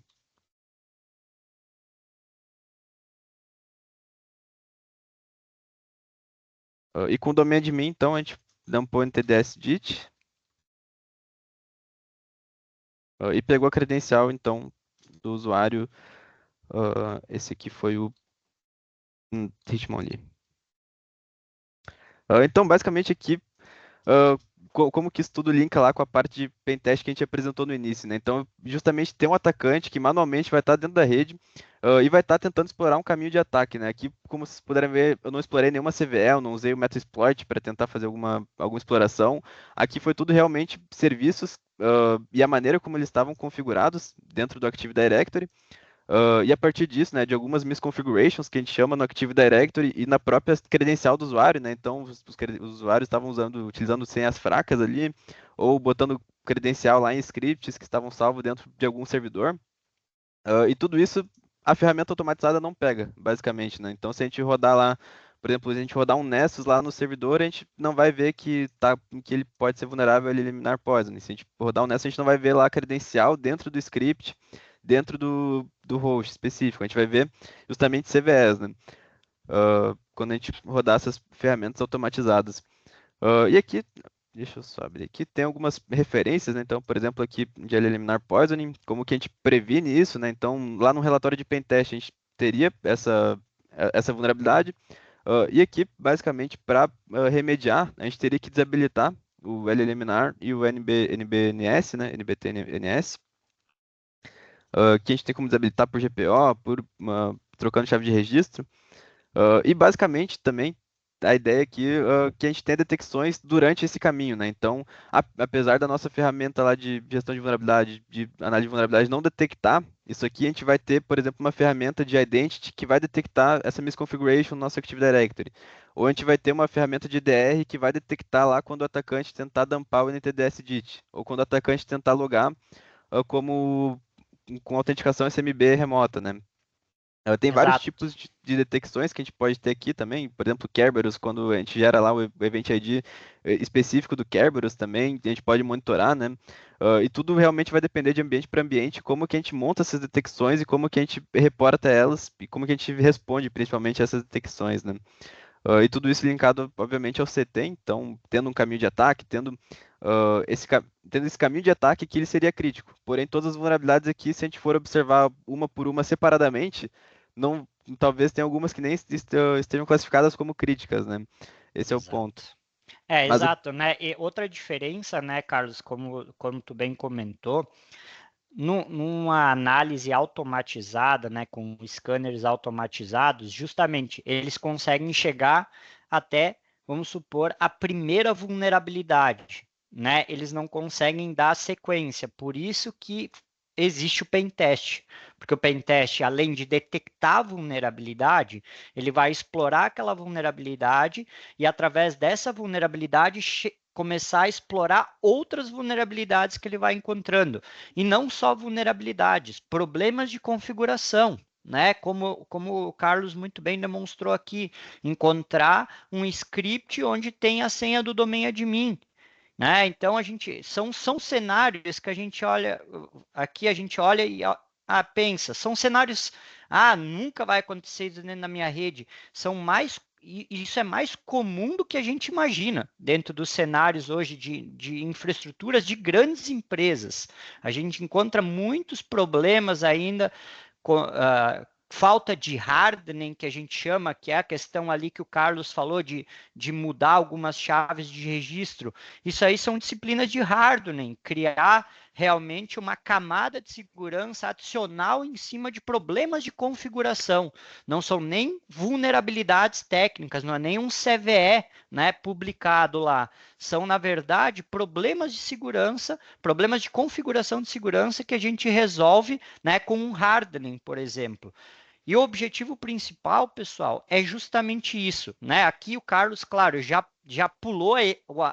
E com o domain admin, então, a gente dumpou NTDS DIT. E pegou a credencial, então, do usuário. Esse aqui foi o Hitmonlee. Então, basicamente aqui, ah, como que isso tudo linka lá com a parte de pentest que a gente apresentou no início, né? Então, justamente tem um atacante que manualmente vai estar dentro da rede e vai estar tentando explorar um caminho de ataque, né? Aqui, como vocês puderem ver, eu não explorei nenhuma CVE, eu não usei o Metasploit para tentar fazer alguma exploração. Aqui foi tudo realmente serviços e a maneira como eles estavam configurados dentro do Active Directory. E a partir disso, né, de algumas misconfigurations que a gente chama no Active Directory e na própria credencial do usuário, né? Então, os usuários estavam utilizando senhas fracas ali, ou botando credencial lá em scripts que estavam salvos dentro de algum servidor. E tudo isso a ferramenta automatizada não pega, basicamente, né? Então, se a gente rodar lá, por exemplo, se a gente rodar um Nessus lá no servidor, a gente não vai ver que ele pode ser vulnerável a eliminar poison. Se a gente rodar um Nessus, a gente não vai ver lá a credencial dentro do script, dentro do host específico. A gente vai ver justamente CVEs, né? Quando a gente rodar essas ferramentas automatizadas. E aqui, deixa eu só abrir aqui, tem algumas referências, né? Então, por exemplo, aqui de eliminar poisoning, como que a gente previne isso, né? Então, lá no relatório de pentest, a gente teria essa vulnerabilidade. E aqui, basicamente, para remediar, a gente teria que desabilitar o eliminar e o NBNS, né? NBTNS, que a gente tem como desabilitar por GPO, trocando chave de registro. E basicamente também a ideia aqui que a gente tenha detecções durante esse caminho, né? Então, apesar da nossa ferramenta lá de gestão de vulnerabilidade, de análise de vulnerabilidade não detectar isso aqui, a gente vai ter, por exemplo, uma ferramenta de identity que vai detectar essa misconfiguration no nosso Active Directory. Ou a gente vai ter uma ferramenta de DR que vai detectar lá quando o atacante tentar dumpar o NTDS DIT, ou quando o atacante tentar logar como com autenticação SMB remota, né? Tem vários Exato. tipos de detecções que a gente pode ter aqui também. Por exemplo, Kerberos, quando a gente gera lá o Event ID específico do Kerberos também, a gente pode monitorar, né? E tudo realmente vai depender de ambiente para ambiente, como que a gente monta essas detecções e como que a gente reporta elas e como que a gente responde principalmente a essas detecções, né? E tudo isso linkado, obviamente, ao CT, então, tendo um caminho de ataque, tendo esse caminho de ataque que ele seria crítico. Porém, todas as vulnerabilidades aqui, se a gente for observar uma por uma separadamente, não, talvez tenha algumas que nem estejam classificadas como críticas, né? Esse é o Exato. ponto. Mas o Exato, né? E outra diferença, né, Carlos, como tu bem comentou, numa análise automatizada, né, com scanners automatizados, justamente eles conseguem chegar até, vamos supor, a primeira vulnerabilidade, né? Eles não conseguem dar sequência, por isso que existe o pen test, porque o pen test, além de detectar a vulnerabilidade, ele vai explorar aquela vulnerabilidade e através dessa vulnerabilidade começar a explorar outras vulnerabilidades que ele vai encontrando. E não só vulnerabilidades, problemas de configuração, né? Como o Carlos muito bem demonstrou aqui, encontrar um script onde tem a senha do domain admin. Né? Então são cenários que a gente olha aqui, a gente olha e pensa, são cenários, nunca vai acontecer isso dentro da minha rede, são mais e isso é mais comum do que a gente imagina dentro dos cenários hoje de infraestruturas de grandes empresas. A gente encontra muitos problemas ainda falta de hardening, que a gente chama, que é a questão ali que o Carlos falou de mudar algumas chaves de registro. Isso aí são disciplinas de hardening, criar realmente uma camada de segurança adicional em cima de problemas de configuração. Não são nem vulnerabilidades técnicas, não é nem um CVE, né, publicado lá. São, na verdade, problemas de segurança, problemas de configuração de segurança que a gente resolve, né, com um hardening, por exemplo. E o objetivo principal, pessoal, é justamente isso, né? Aqui o Carlos, claro, já pulou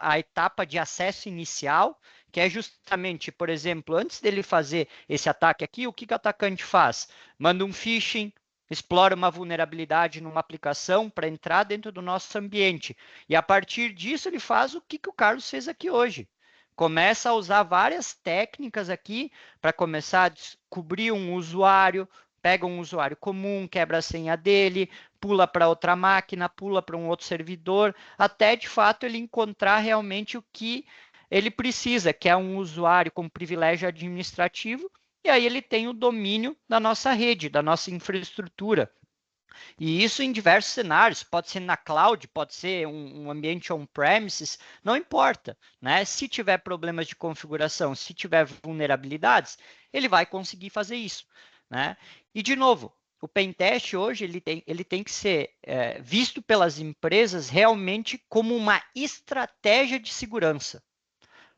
a etapa de acesso inicial, que é justamente, por exemplo, antes dele fazer esse ataque aqui, o que o atacante faz? Manda um phishing, explora uma vulnerabilidade numa aplicação para entrar dentro do nosso ambiente. E a partir disso ele faz o que o Carlos fez aqui hoje. Começa a usar várias técnicas aqui para começar a descobrir um usuário, pega um usuário comum, quebra a senha dele, pula para outra máquina, pula para um outro servidor, até de fato ele encontrar realmente o que ele precisa, que é um usuário com privilégio administrativo, e aí ele tem o domínio da nossa rede, da nossa infraestrutura. E isso em diversos cenários, pode ser na cloud, pode ser um ambiente on-premises, não importa, né? Se tiver problemas de configuração, se tiver vulnerabilidades, ele vai conseguir fazer isso, né? E de novo, o pentest hoje ele tem que ser visto pelas empresas realmente como uma estratégia de segurança.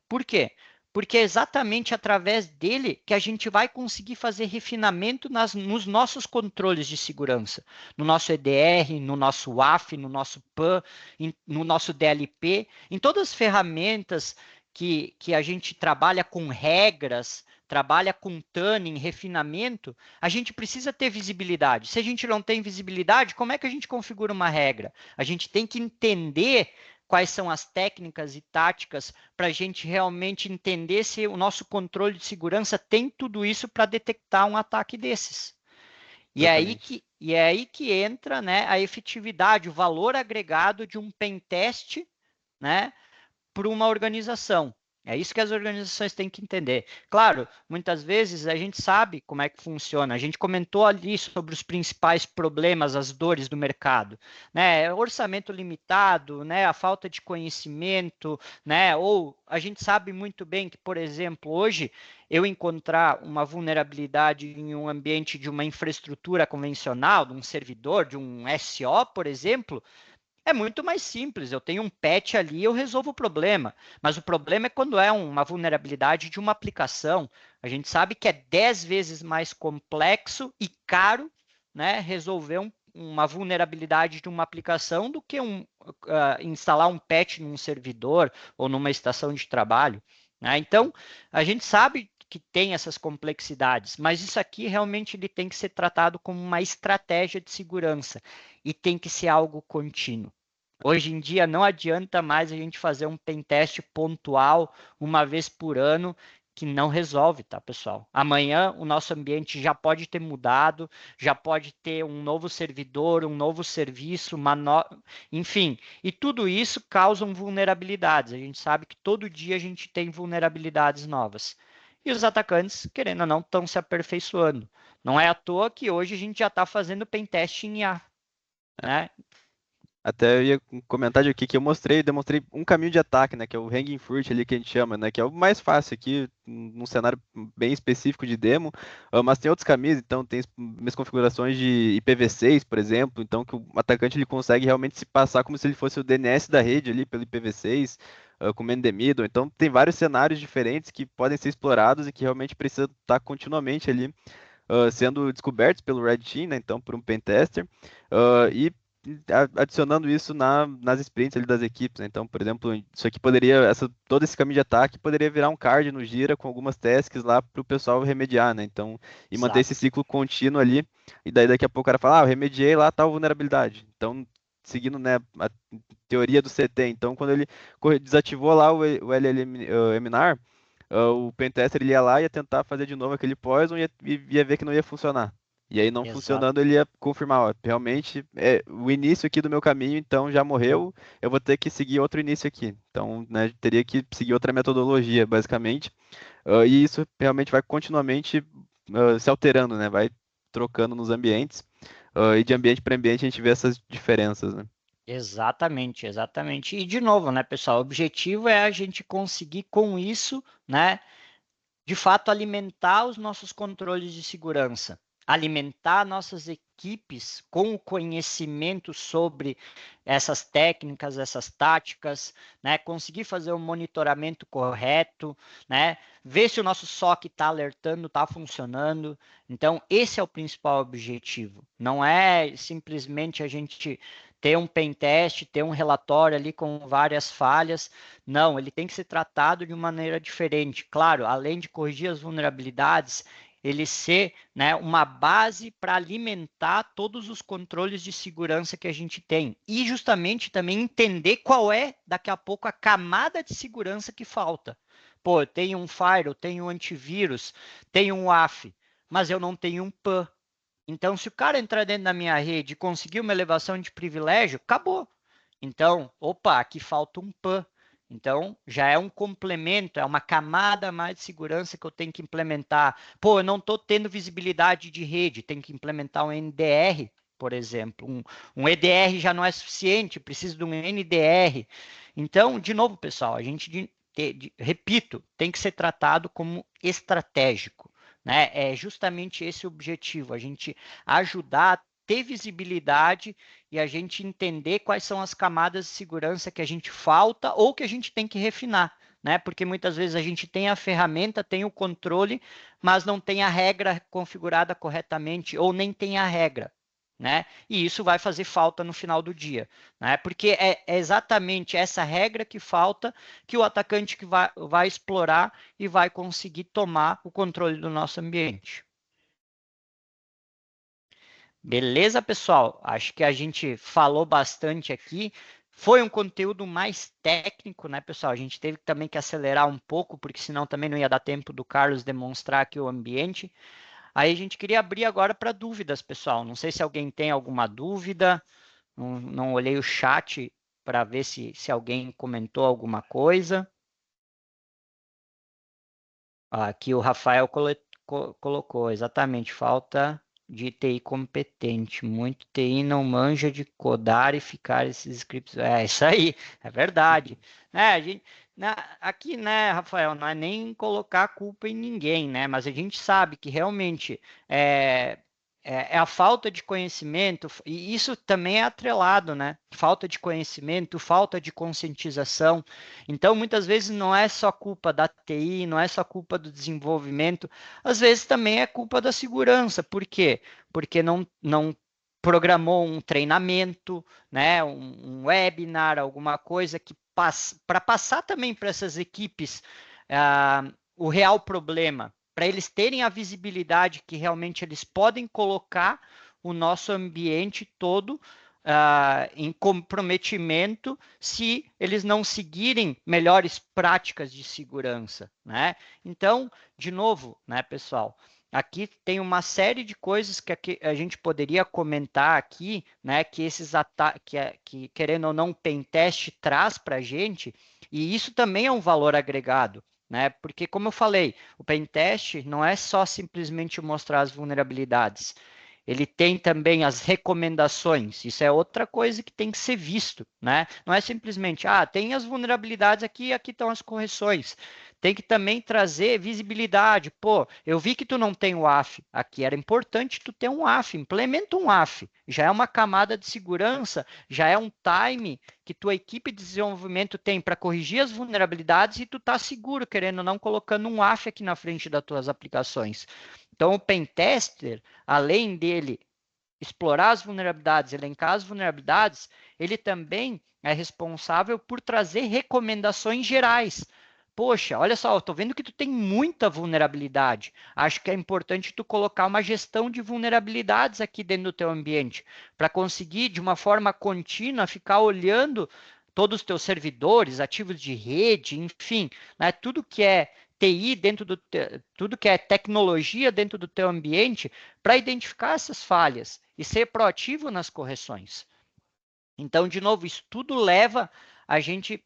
Por quê? Porque é exatamente através dele que a gente vai conseguir fazer refinamento nos nossos controles de segurança, no nosso EDR, no nosso WAF, no nosso PAN, no nosso DLP, em todas as ferramentas que a gente trabalha com regras, trabalha com tuning, refinamento, a gente precisa ter visibilidade. Se a gente não tem visibilidade, como é que a gente configura uma regra? A gente tem que entender quais são as técnicas e táticas para a gente realmente entender se o nosso controle de segurança tem tudo isso para detectar um ataque desses. Exatamente. E é aí que entra, né, a efetividade, o valor agregado de um pen test, né, para uma organização. É isso que as organizações têm que entender. Claro, muitas vezes a gente sabe como é que funciona. A gente comentou ali sobre os principais problemas, as dores do mercado, né? Orçamento limitado, né? A falta de conhecimento, né? Ou a gente sabe muito bem que, por exemplo, hoje eu encontrar uma vulnerabilidade em um ambiente de uma infraestrutura convencional, de um servidor, de um SO, por exemplo, É muito mais simples. Eu tenho um patch ali e eu resolvo o problema. Mas o problema é quando é uma vulnerabilidade de uma aplicação. A gente sabe que é 10 vezes mais complexo e caro, né, resolver uma vulnerabilidade de uma aplicação do que instalar um patch num servidor ou numa estação de trabalho. Né? Então, a gente sabe que tem essas complexidades, mas isso aqui realmente ele tem que ser tratado como uma estratégia de segurança e tem que ser algo contínuo. Hoje em dia não adianta mais a gente fazer um pentest pontual uma vez por ano que não resolve, tá, pessoal? Amanhã o nosso ambiente já pode ter mudado, já pode ter um novo servidor, um novo serviço, enfim, e tudo isso causa vulnerabilidades. A gente sabe que todo dia a gente tem vulnerabilidades novas. E os atacantes, querendo ou não, estão se aperfeiçoando. Não é à toa que hoje a gente já está fazendo pentest em IA, né? Até eu ia comentar aqui que demonstrei um caminho de ataque, né, que é o Hanging Fruit ali que a gente chama, né, que é o mais fácil aqui, num cenário bem específico de demo, mas tem outros caminhos, então tem minhas configurações de IPv6, por exemplo, então que o atacante ele consegue realmente se passar como se ele fosse o DNS da rede ali pelo IPv6, com man in the middle, então tem vários cenários diferentes que podem ser explorados e que realmente precisam estar continuamente ali sendo descobertos pelo Red Team, né, então por um pentester, e adicionando isso nas sprints ali das equipes, né? Então, por exemplo, isso aqui todo esse caminho de ataque poderia virar um card no Gira com algumas tasks lá para o pessoal remediar, né? Então, e manter esse Exato. ciclo contínuo ali, e daí daqui a pouco o cara fala, eu remediei lá tal vulnerabilidade. Então, seguindo, né, a teoria do CT, então quando ele desativou lá o LLM-NAR, o pentester ele ia lá e ia tentar fazer de novo aquele poison e ia ver que não ia funcionar. E aí, não Exato. funcionando, ele ia confirmar, ó, realmente é o início aqui do meu caminho, então já morreu, eu vou ter que seguir outro início aqui. Então, né, teria que seguir outra metodologia, basicamente. E isso realmente vai continuamente se alterando, né? Vai trocando nos ambientes. E de ambiente para ambiente a gente vê essas diferenças, né? Exatamente, exatamente. E de novo, né, pessoal, o objetivo é a gente conseguir com isso, né, de fato alimentar os nossos controles de segurança, alimentar nossas equipes com o conhecimento sobre essas técnicas, essas táticas, né, conseguir fazer um monitoramento correto, né, ver se o nosso SOC está alertando, está funcionando. Então, esse é o principal objetivo. Não é simplesmente a gente ter um pentest, ter um relatório ali com várias falhas. Não, ele tem que ser tratado de uma maneira diferente. Claro, além de corrigir as vulnerabilidades, ele ser, né, uma base para alimentar todos os controles de segurança que a gente tem. E justamente também entender qual é, daqui a pouco, a camada de segurança que falta. Pô, eu tenho um Firewall, eu tenho um antivírus, tenho um WAF, mas eu não tenho um PAN. Então, se o cara entrar dentro da minha rede e conseguir uma elevação de privilégio, acabou. Então, opa, aqui falta um PAN. Então, já é um complemento, é uma camada a mais de segurança que eu tenho que implementar. Pô, eu não estou tendo visibilidade de rede, tenho que implementar um NDR, por exemplo. Um EDR já não é suficiente, preciso de um NDR. Então, de novo, pessoal, a gente, repito, tem que ser tratado como estratégico. Né? É justamente esse o objetivo, a gente ajudar a ter visibilidade e a gente entender quais são as camadas de segurança que a gente falta ou que a gente tem que refinar, né? Porque muitas vezes a gente tem a ferramenta, tem o controle, mas não tem a regra configurada corretamente ou nem tem a regra, né? E isso vai fazer falta no final do dia, né? Porque é exatamente essa regra que falta que o atacante que vai explorar e vai conseguir tomar o controle do nosso ambiente. Beleza, pessoal? Acho que a gente falou bastante aqui. Foi um conteúdo mais técnico, né, pessoal? A gente teve também que acelerar um pouco, porque senão também não ia dar tempo do Carlos demonstrar aqui o ambiente. Aí a gente queria abrir agora para dúvidas, pessoal. Não sei se alguém tem alguma dúvida. Não olhei o chat para ver se alguém comentou alguma coisa. Aqui o Rafael colocou, exatamente, falta de TI competente. Muito TI não manja de codar e ficar esses scripts. É isso aí, é verdade. A gente, aqui, né, Rafael, não é nem colocar a culpa em ninguém, né? Mas a gente sabe que realmente é a falta de conhecimento, e isso também é atrelado, né? Falta de conhecimento, falta de conscientização. Então, muitas vezes não é só culpa da TI, não é só culpa do desenvolvimento, às vezes também é culpa da segurança. Por quê? Porque não programou um treinamento, né? Um webinar, alguma coisa que para passar também para essas equipes o real problema, para eles terem a visibilidade que realmente eles podem colocar o nosso ambiente todo em comprometimento se eles não seguirem melhores práticas de segurança, né? Então, de novo, né, pessoal, aqui tem uma série de coisas que a gente poderia comentar aqui, né, que esses ataques, que querendo ou não, o pentest traz para a gente, e isso também é um valor agregado, né? Porque, como eu falei, o pentest não é só simplesmente mostrar as vulnerabilidades. Ele tem também as recomendações. Isso é outra coisa que tem que ser visto, né? Não é simplesmente, tem as vulnerabilidades aqui, aqui estão as correções. Tem que também trazer visibilidade. Pô, eu vi que tu não tem o AF. Aqui era importante tu ter um AF. Implementa um AF. Já é uma camada de segurança, já é um time que tua equipe de desenvolvimento tem para corrigir as vulnerabilidades e tu tá seguro, querendo ou não, colocando um AF aqui na frente das tuas aplicações. Então, o pentester, além dele explorar as vulnerabilidades, elencar as vulnerabilidades, ele também é responsável por trazer recomendações gerais. Poxa, olha só, eu estou vendo que tu tem muita vulnerabilidade. Acho que é importante tu colocar uma gestão de vulnerabilidades aqui dentro do teu ambiente, para conseguir, de uma forma contínua, ficar olhando todos os teus servidores, ativos de rede, enfim, né, tudo que é TI dentro tudo que é tecnologia dentro do teu ambiente, para identificar essas falhas e ser proativo nas correções. Então, de novo, isso tudo leva a gente,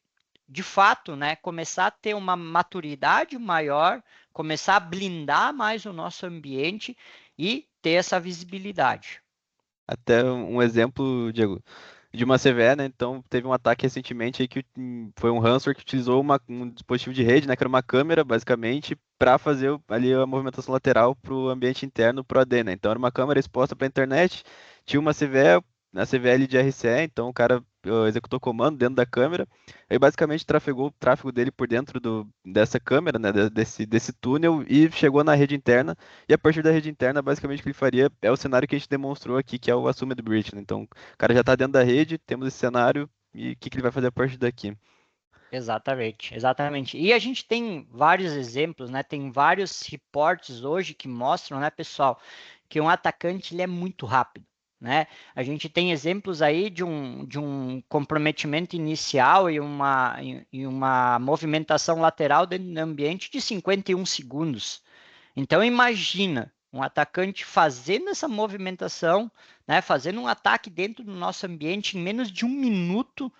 de fato, né, começar a ter uma maturidade maior, começar a blindar mais o nosso ambiente e ter essa visibilidade. Até um exemplo, Diego, de uma CVE, né? Então, teve um ataque recentemente aí que foi um ransomware que utilizou um dispositivo de rede, né? Que era uma câmera, basicamente, para fazer ali a movimentação lateral para o ambiente interno, para o AD, né? Então, era uma câmera exposta para a internet, tinha uma CVE, a CVL de RCE, então o cara executou comando dentro da câmera, aí basicamente trafegou o tráfego dele por dentro dessa câmera, né? Desse túnel e chegou na rede interna. E a partir da rede interna, basicamente, o que ele faria é o cenário que a gente demonstrou aqui, que é o Assumed Breach, né? Então, o cara já está dentro da rede, temos esse cenário, e o que ele vai fazer a partir daqui? Exatamente, exatamente. E a gente tem vários exemplos, né? Tem vários reportes hoje que mostram, né, pessoal, que um atacante ele é muito rápido, né? A gente tem exemplos aí de um comprometimento inicial e uma movimentação lateral dentro do ambiente de 51 segundos. Então imagina um atacante fazendo essa movimentação, né, fazendo um ataque dentro do nosso ambiente em menos de um minuto.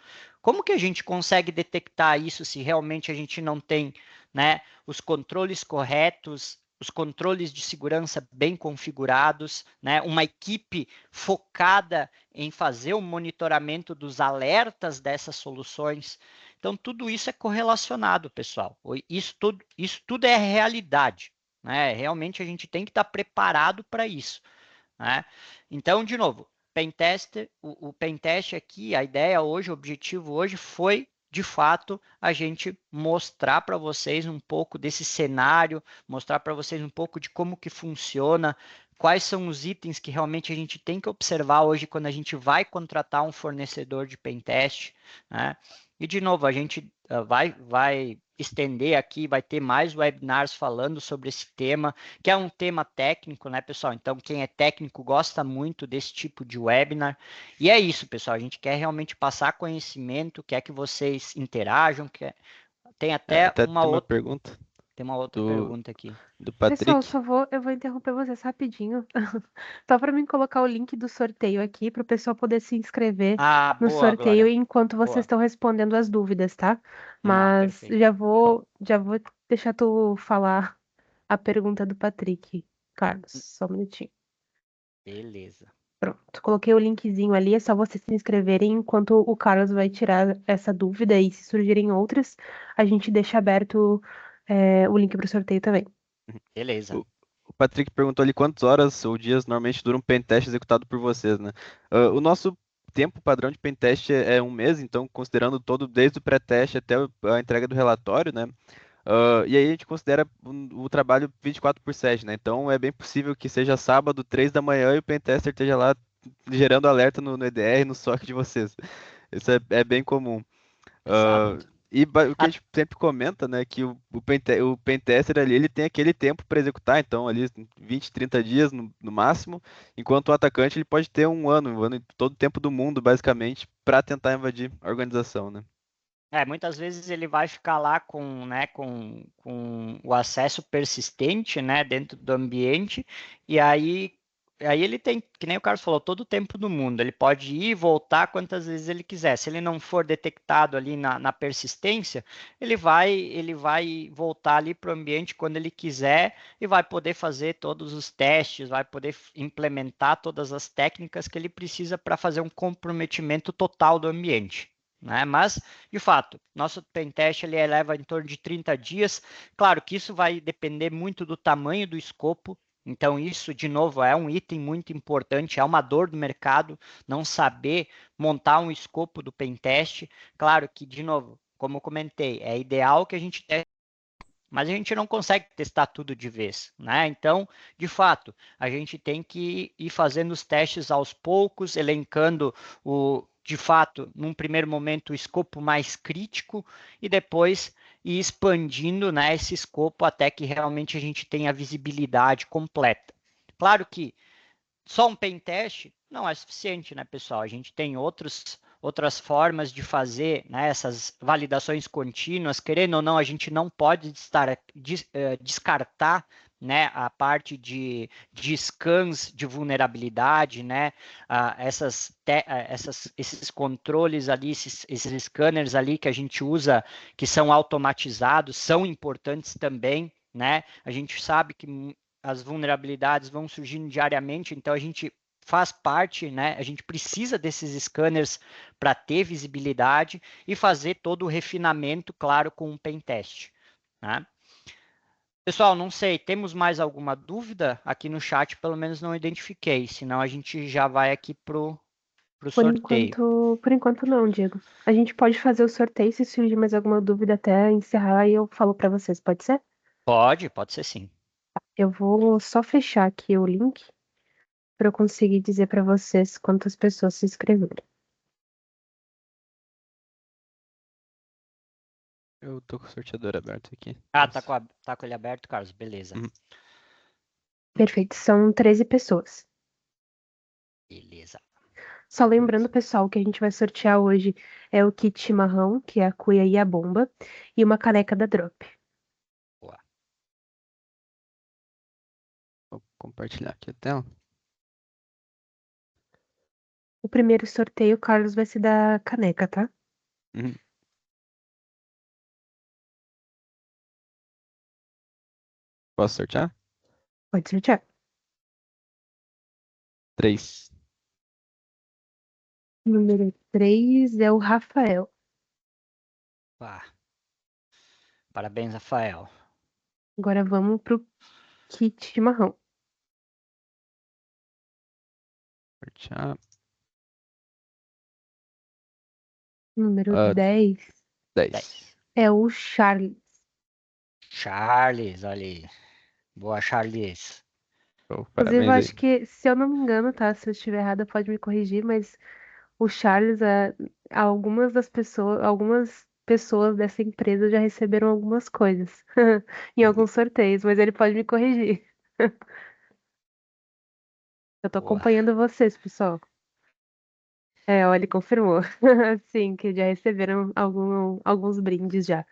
Como que a gente consegue detectar isso se realmente a gente não tem, né, os controles corretos, os controles de segurança bem configurados, né, uma equipe focada em fazer o monitoramento dos alertas dessas soluções? Então, tudo isso é correlacionado, pessoal. Isso tudo é realidade, né? Realmente a gente tem que estar preparado para isso, né? Então, de novo, pentester, o pentest aqui, a ideia hoje, o objetivo hoje foi, de fato, a gente mostrar para vocês um pouco desse cenário, mostrar para vocês um pouco de como que funciona, quais são os itens que realmente a gente tem que observar hoje quando a gente vai contratar um fornecedor de pentest, né? E, de novo, a gente vai estender aqui, vai ter mais webinars falando sobre esse tema, que é um tema técnico, né, pessoal? Então, quem é técnico gosta muito desse tipo de webinar. E é isso, pessoal. A gente quer realmente passar conhecimento, quer que vocês interajam. Tem até Até tem uma pergunta tem uma outra do, pergunta aqui. do Pessoal, Patrick. eu vou interromper vocês rapidinho. Só para mim colocar o link do sorteio aqui para o pessoal poder se inscrever Ah, no boa, sorteio Glória. enquanto vocês Boa. estão respondendo as dúvidas, tá? Não, Mas perfeito. já vou deixar tu falar a pergunta do Patrick, Carlos. Só um minutinho. Beleza. Pronto, coloquei o linkzinho ali, é só vocês se inscreverem enquanto o Carlos vai tirar essa dúvida e se surgirem outras, a gente deixa aberto o link para o sorteio também. Beleza. O Patrick perguntou ali quantas horas ou dias normalmente dura um pentest executado por vocês, né? O nosso tempo padrão de pentest é um mês, então considerando todo, desde o pré-teste até a entrega do relatório, né? E aí a gente considera o trabalho 24/7, né? Então é bem possível que seja sábado, 3 da manhã, e o pentester esteja lá gerando alerta no EDR, no SOC de vocês. Isso é bem comum. Ah, Exato. o que a gente sempre comenta, né, que o pentester ali, ele tem aquele tempo para executar, então ali 20, 30 dias no máximo, enquanto o atacante ele pode ter um ano, todo o tempo do mundo, basicamente, para tentar invadir a organização, né? Muitas vezes ele vai ficar lá com, né, com o acesso persistente, né, dentro do ambiente, e aí ele tem, que nem o Carlos falou, todo o tempo do mundo. Ele pode ir e voltar quantas vezes ele quiser. Se ele não for detectado ali na persistência, ele vai voltar ali para o ambiente quando ele quiser e vai poder fazer todos os testes, vai poder implementar todas as técnicas que ele precisa para fazer um comprometimento total do ambiente. Né? Mas, de fato, nosso pentest ele leva em torno de 30 dias. Claro que isso vai depender muito do tamanho do escopo. Então, isso, de novo, é um item muito importante, é uma dor do mercado não saber montar um escopo do pentest. Claro que, de novo, como eu comentei, é ideal que a gente teste, mas a gente não consegue testar tudo de vez, né? Então, de fato, a gente tem que ir fazendo os testes aos poucos, elencando de fato, num primeiro momento, o escopo mais crítico e depois ir expandindo, né, esse escopo até que realmente a gente tenha a visibilidade completa. Claro que só um pen teste não é suficiente, né, pessoal? A gente tem outras formas de fazer, né, essas validações contínuas. Querendo ou não, a gente não pode descartar, né, a parte de scans de vulnerabilidade, né, esses controles ali, esses scanners ali que a gente usa, que são automatizados, são importantes também, né? A gente sabe que as vulnerabilidades vão surgindo diariamente, então a gente faz parte, né? A gente precisa desses scanners para ter visibilidade e fazer todo o refinamento, claro, com um pen test. Né? Pessoal, não sei, temos mais alguma dúvida? Aqui no chat, pelo menos não identifiquei, senão a gente já vai aqui pro sorteio. Por enquanto não, Diego. A gente pode fazer o sorteio se surgir mais alguma dúvida até encerrar e eu falo pra vocês, pode ser? Pode ser sim. Eu vou só fechar aqui o link pra eu conseguir dizer pra vocês quantas pessoas se inscreveram. Eu tô com o sorteador aberto aqui. Ah, tá com ele aberto, Carlos, beleza. Uhum. Perfeito, são 13 pessoas. Beleza. Só lembrando, pessoal, que a gente vai sortear hoje é o kit chimarrão, que é a cuia e a bomba, e uma caneca da Drop. Boa. Vou compartilhar aqui a tela. O primeiro sorteio, o Carlos vai ser da caneca, tá? Uhum. Posso sortear? Pode sortear. 3. Número 3 é o Rafael. Pá. Parabéns, Rafael. Agora vamos pro kit chimarrão. Sortear. Número Ah, 10 10. 10. é o Charles. Charles, olha aí. Boa, Charles. Oh, Inclusive, eu parabéns aí. acho que, se eu não me engano, tá? Se eu estiver errada, pode me corrigir, mas o Charles, algumas pessoas dessa empresa já receberam algumas coisas em alguns sorteios, mas ele pode me corrigir. Eu tô Boa. acompanhando vocês, pessoal. Ó, ele confirmou. Sim, que já receberam alguns brindes já,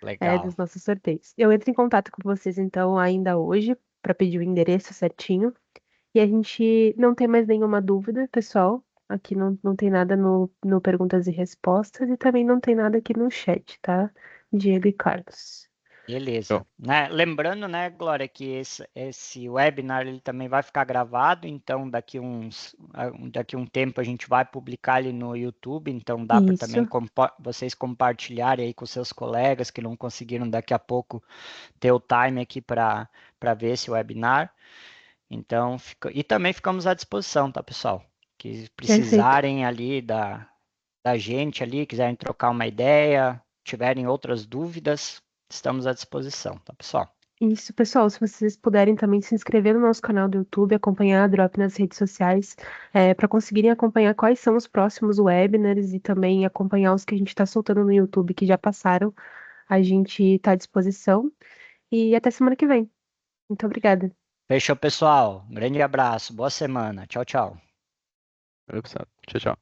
Legal. dos nossos sorteios. Eu entro em contato com vocês, então, ainda hoje, para pedir o endereço certinho. E a gente não tem mais nenhuma dúvida, pessoal. Aqui não tem nada no perguntas e respostas e também não tem nada aqui no chat, tá? Diego e Carlos. Beleza. Né? Lembrando, né, Glória, que esse webinar ele também vai ficar gravado, então daqui um tempo a gente vai publicar ele no YouTube, então dá para Isso. também vocês compartilharem aí com seus colegas que não conseguiram daqui a pouco ter o time aqui para ver esse webinar. Então, e também ficamos à disposição, tá, pessoal? Que Perfeito. precisarem ali da gente ali, quiserem trocar uma ideia, tiverem outras dúvidas, estamos à disposição, tá, pessoal? Isso, pessoal, se vocês puderem também se inscrever no nosso canal do YouTube, acompanhar a Drop nas redes sociais, para conseguirem acompanhar quais são os próximos webinars e também acompanhar os que a gente está soltando no YouTube que já passaram, a gente está à disposição. E até semana que vem. Muito obrigada. Fechou, pessoal. Um grande abraço, boa semana. Tchau, tchau. Valeu, pessoal. Tchau, tchau.